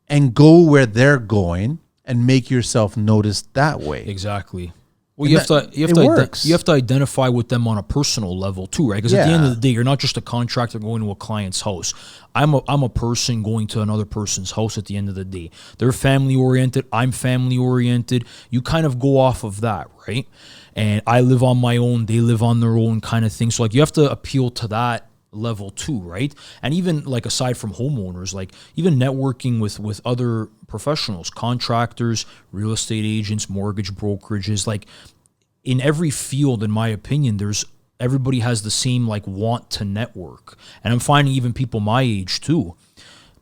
and go where they're going and make yourself noticed that way. Exactly. Well, you have to identify with them on a personal level too, right? Because at the end of the day, you're not just a contractor going to a client's house. I'm a person going to another person's house at the end of the day. They're family oriented. I'm family oriented. You kind of go off of that, right? And I live on my own. They live on their own kind of thing. So like you have to appeal to that level too, right? And even like aside from homeowners, like even networking with other professionals, contractors, real estate agents, mortgage brokerages, like in every field, in my opinion, everybody has the same like want to network. And I'm finding even people my age too,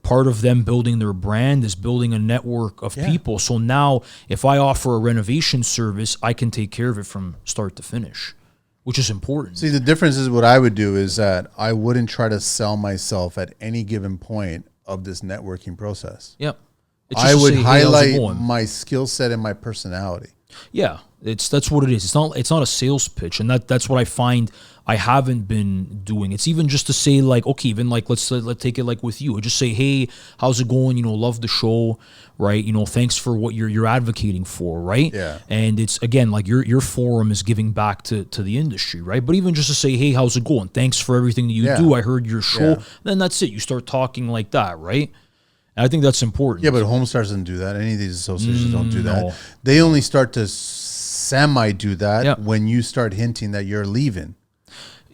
part of them building their brand is building a network of people. So now if I offer a renovation service, I can take care of it from start to finish, which is important. See, the difference is what I would do is that I wouldn't try to sell myself at any given point of this networking process. Yep. It's just I to would say, hey, how's it highlight going? my skill set and my personality. Yeah, that's what it is. It's not a sales pitch, and that's what I find I haven't been doing. It's even just to say like, okay, even like let's take it like with you. Just say, hey, how's it going? You know, love the show, right? You know, thanks for what you're advocating for, right? Yeah. And it's again like your forum is giving back to the industry, right? But even just to say, hey, how's it going? Thanks for everything that you do. I heard your show. Yeah. Then that's it. You start talking like that, right? And I think that's important. Yeah, but Homestars doesn't do that. Any of these associations don't do that. no. They only start to semi do that Yeah. when you start hinting that you're leaving.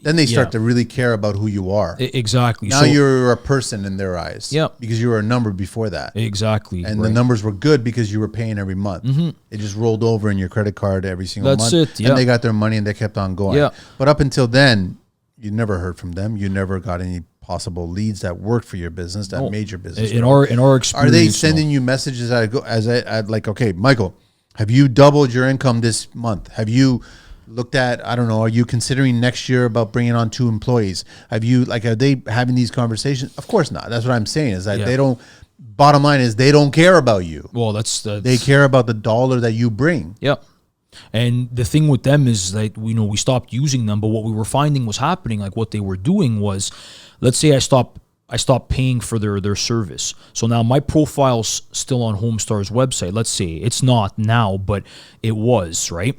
Then they start to really care about who you are. Exactly. Now So, you're a person in their eyes. Yeah. Because you were a number before that. exactly. And right. the numbers were good because you were paying every month. It just rolled over in your credit card every single That's month. it, yeah. And they got their money and they kept on going. Yeah. But up until then, you never heard from them. You never got any possible leads that worked for your business, that made your business in grow. our experience. Are they sending you messages as like, okay, Michael, have you doubled your income this month? Have you looked at, I don't know, are you considering next year about bringing on 2 employees? Are they having these conversations? Of course not. That's what I'm saying is that they don't, bottom line is they don't care about you. Well, They care about the dollar that you bring. Yep. And the thing with them is that we stopped using them, but what we were finding was happening, like what they were doing was, let's say I stopped paying for their service. So now my profile's still on Homestar's website. Let's say it's not now, but it was, right?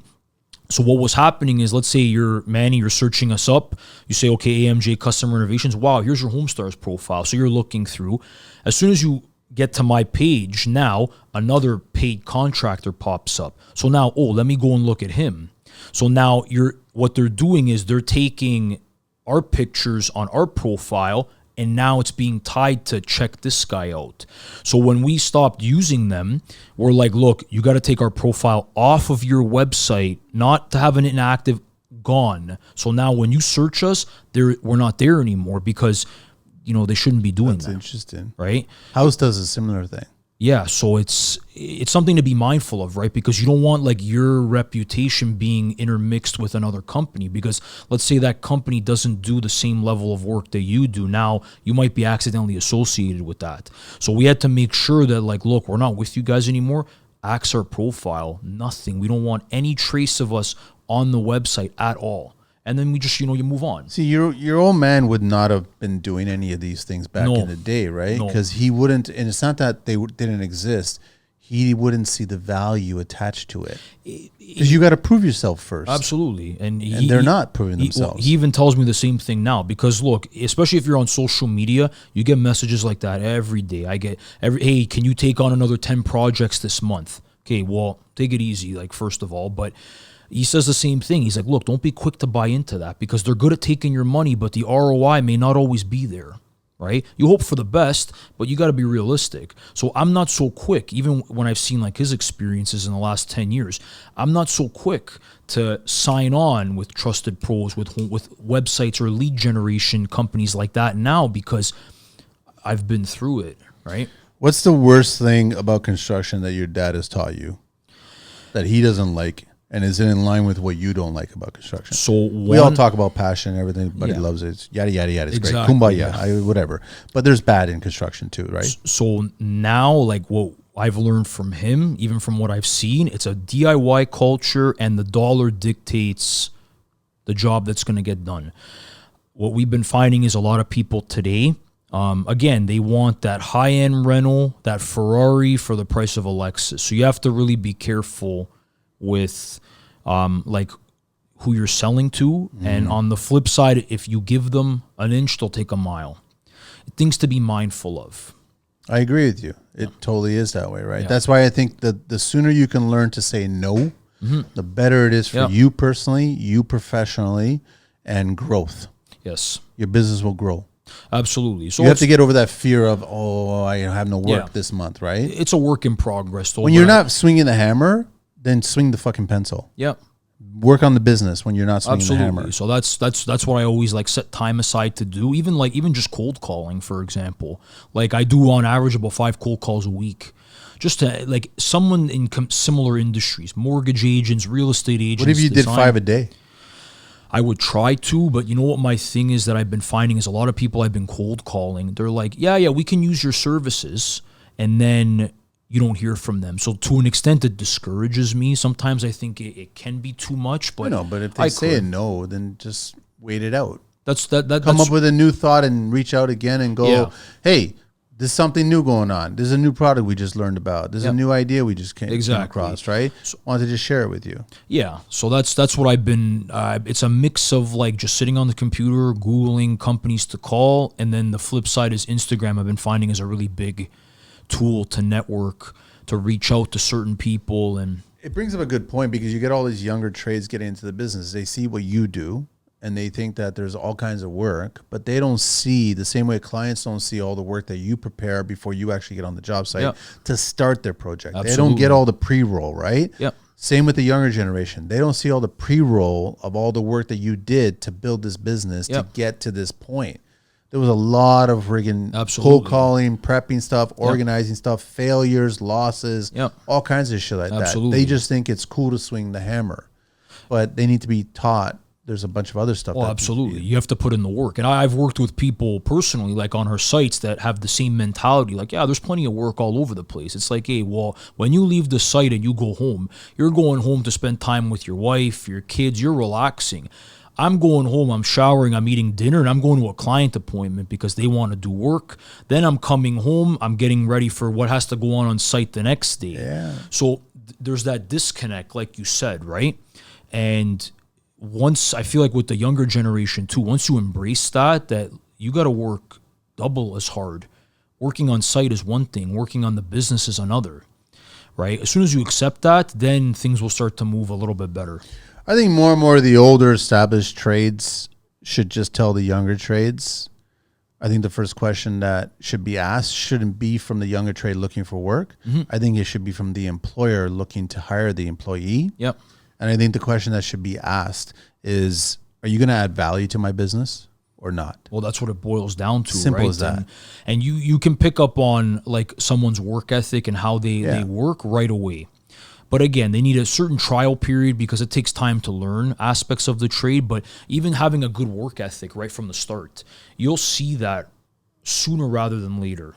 So what was happening is, let's say you're searching us up. You say, okay, AMJ Custom Renovations. Wow, here's your Homestar's profile. So you're looking through. As soon as you get to my page, now another paid contractor pops up. So now, let me go and look at him. So now what they're doing is they're taking our pictures on our profile, and now it's being tied to check this guy out. So when we stopped using them, we're like, look, you got to take our profile off of your website, not to have an inactive, gone. So now when you search us, we're not there anymore because they shouldn't be doing that. That's interesting. Right? House does a similar thing. Yeah, so it's something to be mindful of, right? Because you don't want like your reputation being intermixed with another company, because let's say that company doesn't do the same level of work that you do. Now you might be accidentally associated with that. So we had to make sure that like, look, we're not with you guys anymore. Axe our profile, nothing. We don't want any trace of us on the website at all. And then we just, you move on. See, your old man would not have been doing any of these things back in the day, right? Because he wouldn't, and it's not that they didn't exist. He wouldn't see the value attached to it. Because you got to prove yourself first. Absolutely. And they're not proving themselves. He even tells me the same thing now, because look, especially if you're on social media, you get messages like that every day. I get hey, can you take on another 10 projects this month? Okay, well, take it easy, like, first of all. But he says the same thing. He's like, look, don't be quick to buy into that, because they're good at taking your money, but the ROI may not always be there, right? You hope for the best, but you got to be realistic. So I'm not so quick, even when I've seen like his experiences in the last 10 years, I'm not so quick to sign on with trusted pros, with websites or lead generation companies like that now, because I've been through it, right? What's the worst thing about construction that your dad has taught you that he doesn't like? And is it in line with what you don't like about construction? So we all talk about passion and everything. Everybody loves it. It's yada, yada, yada. It's Exactly, great. Kumbaya, whatever. But there's bad in construction too, right? So now, like, what I've learned from him, even from what I've seen, it's a DIY culture, and the dollar dictates the job that's going to get done. What we've been finding is a lot of people today, again, they want that high-end rental, that Ferrari for the price of a Lexus. So you have to really be careful with like who you're selling to. And on the flip side, if you give them an inch, they'll take a mile. Things to be mindful of. I agree with you. It totally is that way, right? That's why I think that the sooner you can learn to say no, the better it is for you personally, you professionally, and growth. Yes. Your business will grow. Absolutely. So you have to get over that fear of, I have no work this month, right? It's a work in progress. Though, when you're not swinging the hammer, then swing the fucking pencil. Yeah. Work on the business when you're not swinging the hammer. So that's what I always like set time aside to do. Even just cold calling, for example. Like I do on average about 5 cold calls a week. Just to like someone in similar industries, mortgage agents, real estate agents. What if you did 5 a day? I would try to, but you know what my thing is that I've been finding is a lot of people I've been cold calling, they're like, yeah, we can use your services. And then you don't hear from them. So to an extent, it discourages me. Sometimes I think it can be too much. But but if they say a no, then just wait it out. Come up with a new thought and reach out again and go, hey, there's something new going on. There's a new product we just learned about. There's a new idea we just came across, right? So, wanted to just share it with you. Yeah. So that's what I've been, it's a mix of like just sitting on the computer, Googling companies to call. And then the flip side is Instagram I've been finding is a really big tool to network, to reach out to certain people. And it brings up a good point because you get all these younger trades getting into the business. They see what you do, and they think that there's all kinds of work, but they don't see the same way clients don't see all the work that you prepare before you actually get on the job site to start their project. Absolutely. They don't get all the pre-roll, right? Yep. Same with the younger generation. They don't see all the pre-roll of all the work that you did to build this business to get to this point. There was a lot of friggin' cold calling, prepping stuff, organizing stuff, failures, losses, all kinds of shit like that. They just think it's cool to swing the hammer, but they need to be taught there's a bunch of other stuff. Oh, absolutely. You have to put in the work. And I've worked with people personally, like on her sites, that have the same mentality. Like, yeah, there's plenty of work all over the place. It's like, hey, well, when you leave the site and you go home, you're going home to spend time with your wife, your kids, you're relaxing. I'm going home, I'm showering, I'm eating dinner, and I'm going to a client appointment because they want to do work. Then I'm coming home, I'm getting ready for what has to go on site the next day. Yeah. So there's that disconnect, like you said, right? And once, I feel like with the younger generation too, once you embrace that you got to work double as hard. Working on site is one thing, working on the business is another, right? As soon as you accept that, then things will start to move a little bit better. I think more and more of the older established trades should just tell the younger trades. I think the first question that should be asked shouldn't be from the younger trade looking for work. I think it should be from the employer looking to hire the employee. Yep. And I think the question that should be asked is, are you going to add value to my business or not? Well, that's what it boils down to. Simple right? as that. And you can pick up on like someone's work ethic and how they work right away. But again, they need a certain trial period because it takes time to learn aspects of the trade. But even having a good work ethic right from the start, you'll see that sooner rather than later.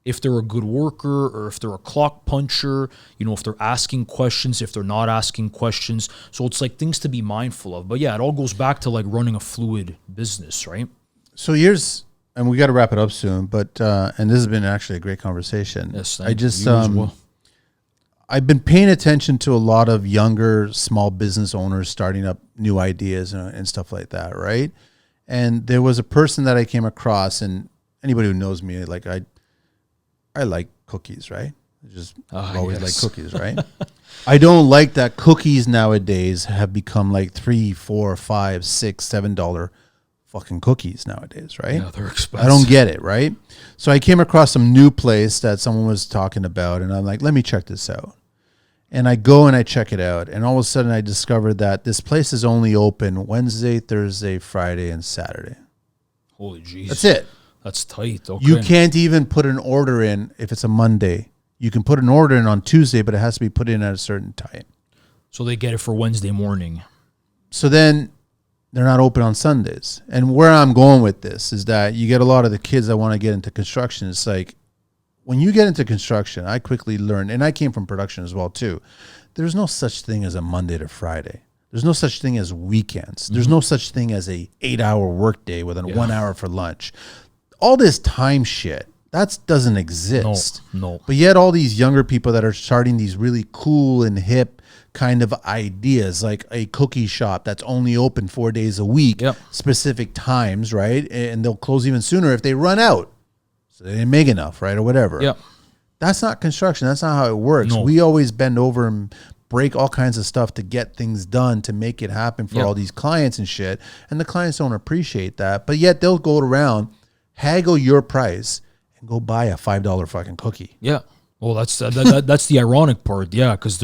If they're a good worker or if they're a clock puncher, if they're asking questions, if they're not asking questions. So it's like things to be mindful of. But yeah, it all goes back to like running a fluid business, right? So and we got to wrap it up soon, but, and this has been actually a great conversation. Yes, I've been paying attention to a lot of younger small business owners starting up new ideas and stuff like that, right? And there was a person that I came across, and anybody who knows me, like I like cookies, right? I've always liked cookies, right? I don't like that cookies nowadays have become like $3, $4, $5, $6, $7 fucking cookies nowadays, right? Yeah, they're expensive. I don't get it, right? So I came across some new place that someone was talking about, and I'm like, let me check this out. And I go and I check it out, and all of a sudden I discovered that this place is only open Wednesday, Thursday, Friday, and Saturday. Holy jeez. That's it. That's tight. Okay. You can't even put an order in if it's a Monday. You can put an order in on Tuesday, but it has to be put in at a certain time. So they get it for Wednesday morning. So then they're not open on Sundays. And where I'm going with this is that you get a lot of the kids that want to get into construction. It's like, when you get into construction, I quickly learned, and I came from production as well too, there's no such thing as a Monday to Friday. There's no such thing as weekends. There's no such thing as a 8-hour workday with 1 hour for lunch. All this time shit, that doesn't exist. No. But yet all these younger people that are starting these really cool and hip kind of ideas, like a cookie shop that's only open 4 days a week, specific times, right? And they'll close even sooner if they run out. So they didn't make enough, right? Or whatever. Yeah. That's not construction. That's not how it works. No. We always bend over and break all kinds of stuff to get things done, to make it happen for all these clients and shit. And the clients don't appreciate that. But yet they'll go around, haggle your price, and go buy a $5 fucking cookie. Yeah. Well, that's the ironic part, yeah, because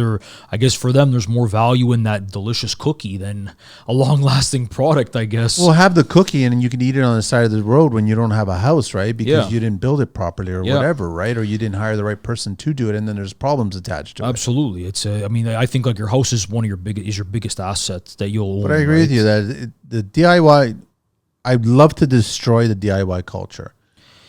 I guess for them, there's more value in that delicious cookie than a long-lasting product, I guess. Well, have the cookie and you can eat it on the side of the road when you don't have a house, right? Because you didn't build it properly or whatever, right? Or you didn't hire the right person to do it, and then there's problems attached to it. Absolutely, it's. I think like your house is your biggest asset that you'll own. But I agree with you that the DIY, I'd love to destroy the DIY culture.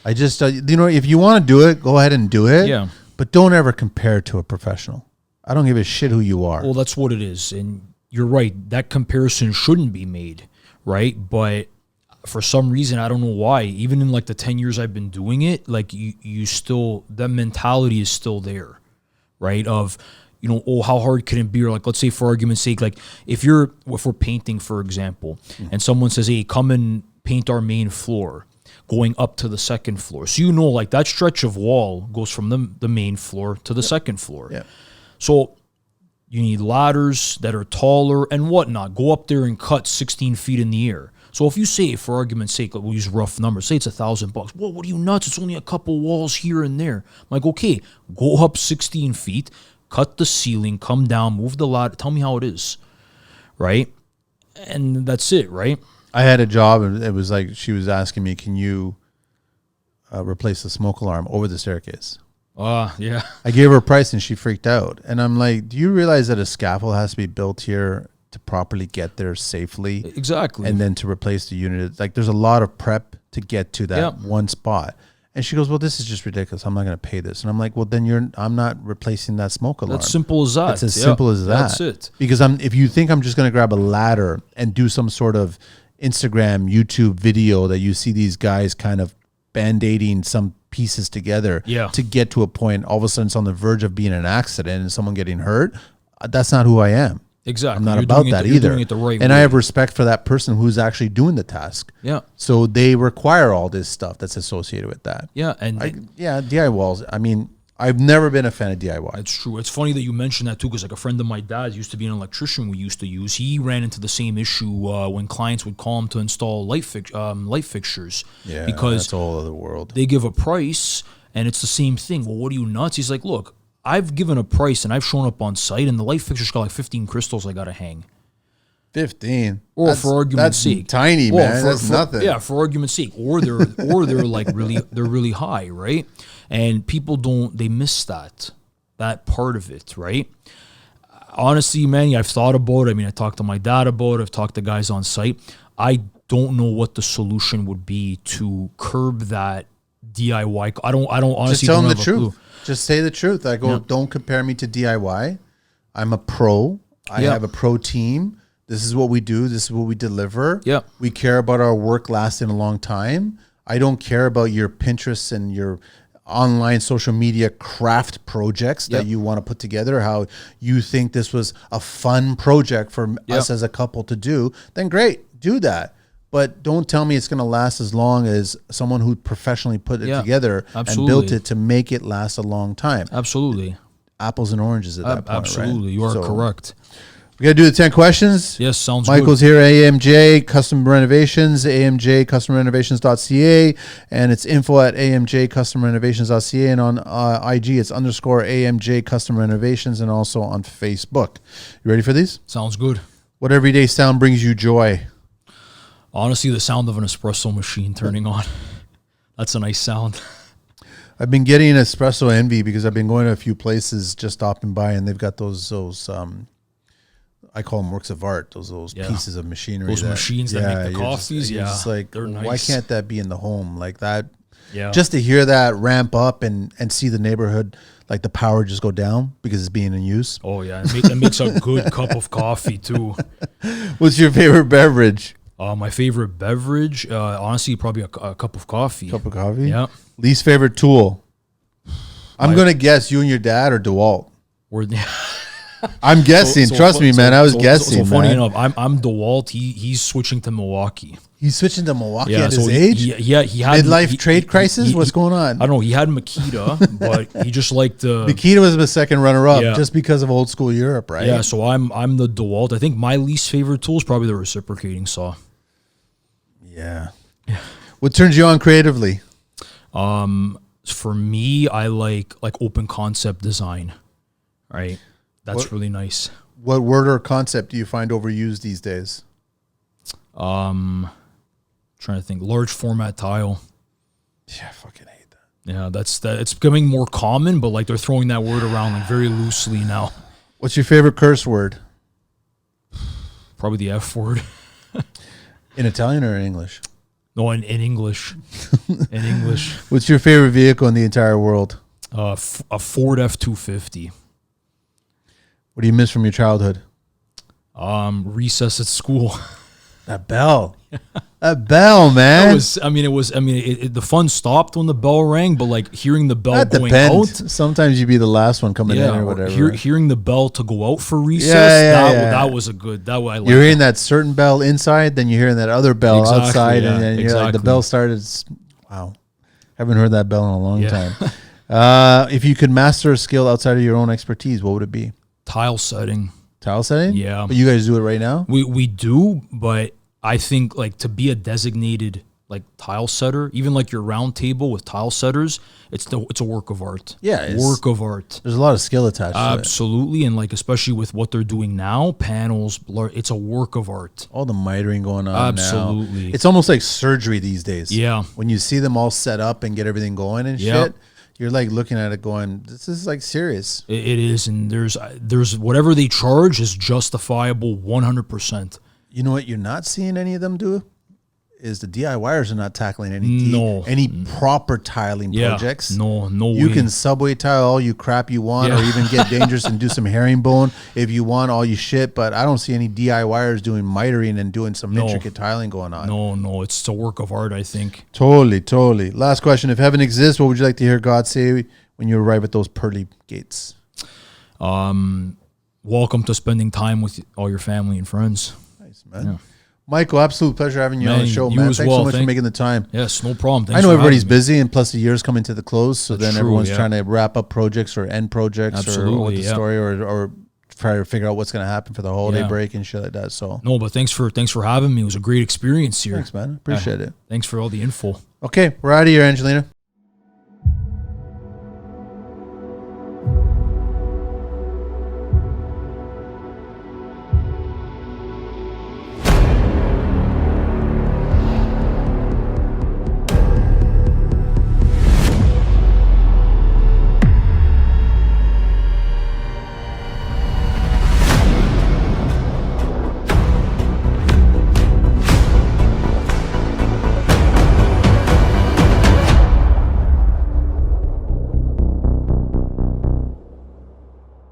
I just, if you want to do it, go ahead and do it. Yeah. But don't ever compare to a professional. I don't give a shit who you are. Well, that's what it is. And you're right. That comparison shouldn't be made, right? But for some reason, I don't know why, even in like the 10 years I've been doing it, like you still, that mentality is still there, right? Of, you know, oh, how hard can it be? Or like, let's say for argument's sake, like if we're painting, for example, and someone says, hey, come and paint our main floor, going up to the second floor. So, you know, like that stretch of wall goes from the main floor to the second floor. Yeah. So you need ladders that are taller and whatnot. Go up there and cut 16 feet in the air. So if you say, for argument's sake, we'll use rough numbers, say it's $1,000. Well, what are you nuts? It's only a couple walls here and there. I'm like, okay, go up 16 feet, cut the ceiling, come down, move the ladder. Tell me how it is, right? And that's it, right? I had a job, and it was like she was asking me, can you replace the smoke alarm over the staircase? Yeah. I gave her a price, and she freaked out. And I'm like, do you realize that a scaffold has to be built here to properly get there safely? Exactly. And then to replace the unit. Like, there's a lot of prep to get to that one spot. And she goes, well, this is just ridiculous. I'm not going to pay this. And I'm like, well, then I'm not replacing that smoke alarm. That's simple as that. It's as simple as that. That's it. Because if you think I'm just going to grab a ladder and do some sort of Instagram, YouTube video that you see these guys kind of band-aiding some pieces together to get to a point, all of a sudden it's on the verge of being an accident and someone getting hurt, that's not who I am. Exactly. I'm not about that either. You're doing it the right way. I have respect for that person who's actually doing the task. Yeah. So they require all this stuff that's associated with that. Yeah. And DIY walls. I mean, I've never been a fan of DIY. It's true. It's funny that you mentioned that too, because like a friend of my dad's used to be an electrician we used to use. He ran into the same issue when clients would call him to install light fixtures. Yeah, because that's a whole other world. They give a price and it's the same thing. Well, what are you nuts? He's like, look, I've given a price and I've shown up on site and the light fixture's got like 15 crystals I got to hang. 15. Or for argument's sake, tiny, man. That's nothing. Yeah, for argument's sake, or they're like really high, right? And people they miss that part of it, right? Honestly, man, I've thought about it. I mean, I talked to my dad about it. I've talked to guys on site. I don't know what the solution would be to curb that DIY. I don't honestly. Just tell them the have a clue. truth. Just say the truth. I go, don't compare me to DIY. I'm a pro. I have a pro team. This is what we do. This is what we deliver. Yeah. We care about our work lasting a long time. I don't care about your Pinterest and your online social media craft projects that you want to put together, how you think this was a fun project for us as a couple to do. Then great, do that. But don't tell me it's going to last as long as someone who professionally put it together and built it to make it last a long time. Absolutely. Apples and oranges at that point, absolutely. right? You are correct. We got to do the 10 questions. Yes, sounds Michael's good. here, AMJ Custom Renovations, AMJ Custom Renovations.ca, and it's info at AMJ Custom Renovations.ca, and on IG it's _ AMJ Custom Renovations, and also on Facebook. You ready for these? Sounds good. What everyday sound brings you joy? Honestly, the sound of an espresso machine turning on. That's a nice sound. I've been getting espresso envy because I've been going to a few places just stopping by, and they've got those I call them works of art, those pieces of machinery. Those machines that make the coffees, you're just like, they're nice. Why can't that be in the home? Like that, just to hear that ramp up and see the neighborhood, like the power just go down because it's being in use. Oh, yeah. It makes a good cup of coffee, too. What's your favorite beverage? My favorite beverage, honestly, probably a cup of coffee. Cup of coffee? Yeah. Least favorite tool? I'm going to guess you and your dad or DeWalt. I'm guessing. Trust me, man. I was guessing. So funny enough, I'm DeWalt. He's switching to Milwaukee. He's switching to Milwaukee at his age? He had midlife trade crisis? What's going on? I don't know. He had Makita, but he just liked Makita was the second runner-up just because of old school Europe, right? Yeah, so I'm the DeWalt. I think my least favorite tool is probably the reciprocating saw. Yeah. What turns you on creatively? For me, I like open concept design, right? That's really nice. What word or concept do you find overused these days? Trying to think. Large format tile. Yeah, I fucking hate that. Yeah, it's becoming more common, but they're throwing that word around very loosely now. What's your favorite curse word? Probably the F word. In Italian or in English? No, in English. In English. What's your favorite vehicle in the entire world? A Ford F-250. What do you miss from your childhood? Recess at school. That bell. That bell, man. The fun stopped when the bell rang, but like hearing the bell That going depends. out. Sometimes you'd be the last one coming in or whatever. Hearing the bell to go out for recess, that was a good. That way I You're hearing that certain bell inside, then you're hearing that other bell outside, and then you're like, the bell started. Wow, haven't heard that bell in a long time. If you could master a skill outside of your own expertise, what would it be? Tile setting. Tile setting? Yeah. But you guys do it right now? We do, but I think like to be a designated like tile setter, even like your round table with tile setters, it's a work of art. Yeah, work of art. There's a lot of skill attached to it. Absolutely, and like especially with what they're doing now, panels, it's a work of art. All the mitering going on Absolutely. now. It's almost like surgery these days. Yeah. When you see them all set up and get everything going and shit, you're like looking at it going, this is like serious. It is, and there's whatever they charge is justifiable 100%. You know what you're not seeing any of them do? Is the DIYers are not tackling any proper tiling projects. No You way. can subway tile all you crap you want, or even get dangerous and do some herringbone if you want all you shit. But I don't see any DIYers doing mitering and doing some intricate tiling going on. No, it's a work of art, I think. Totally. Last question: if heaven exists, what would you like to hear God say when you arrive at those pearly gates? Welcome to spending time with all your family and friends. Nice, man. Yeah. Michael, absolute pleasure having you on the show, man. Thanks so much for making the time. Yes, no problem. Thanks I know everybody's busy, and plus the year's coming to the close, so then everyone's trying to wrap up projects or end projects or what the story or try to figure out what's going to happen for the holiday break and shit like that. So no, but thanks for having me. It was a great experience here. Thanks, man. Appreciate it. Thanks for all the info. Okay, we're out of here, Angelina.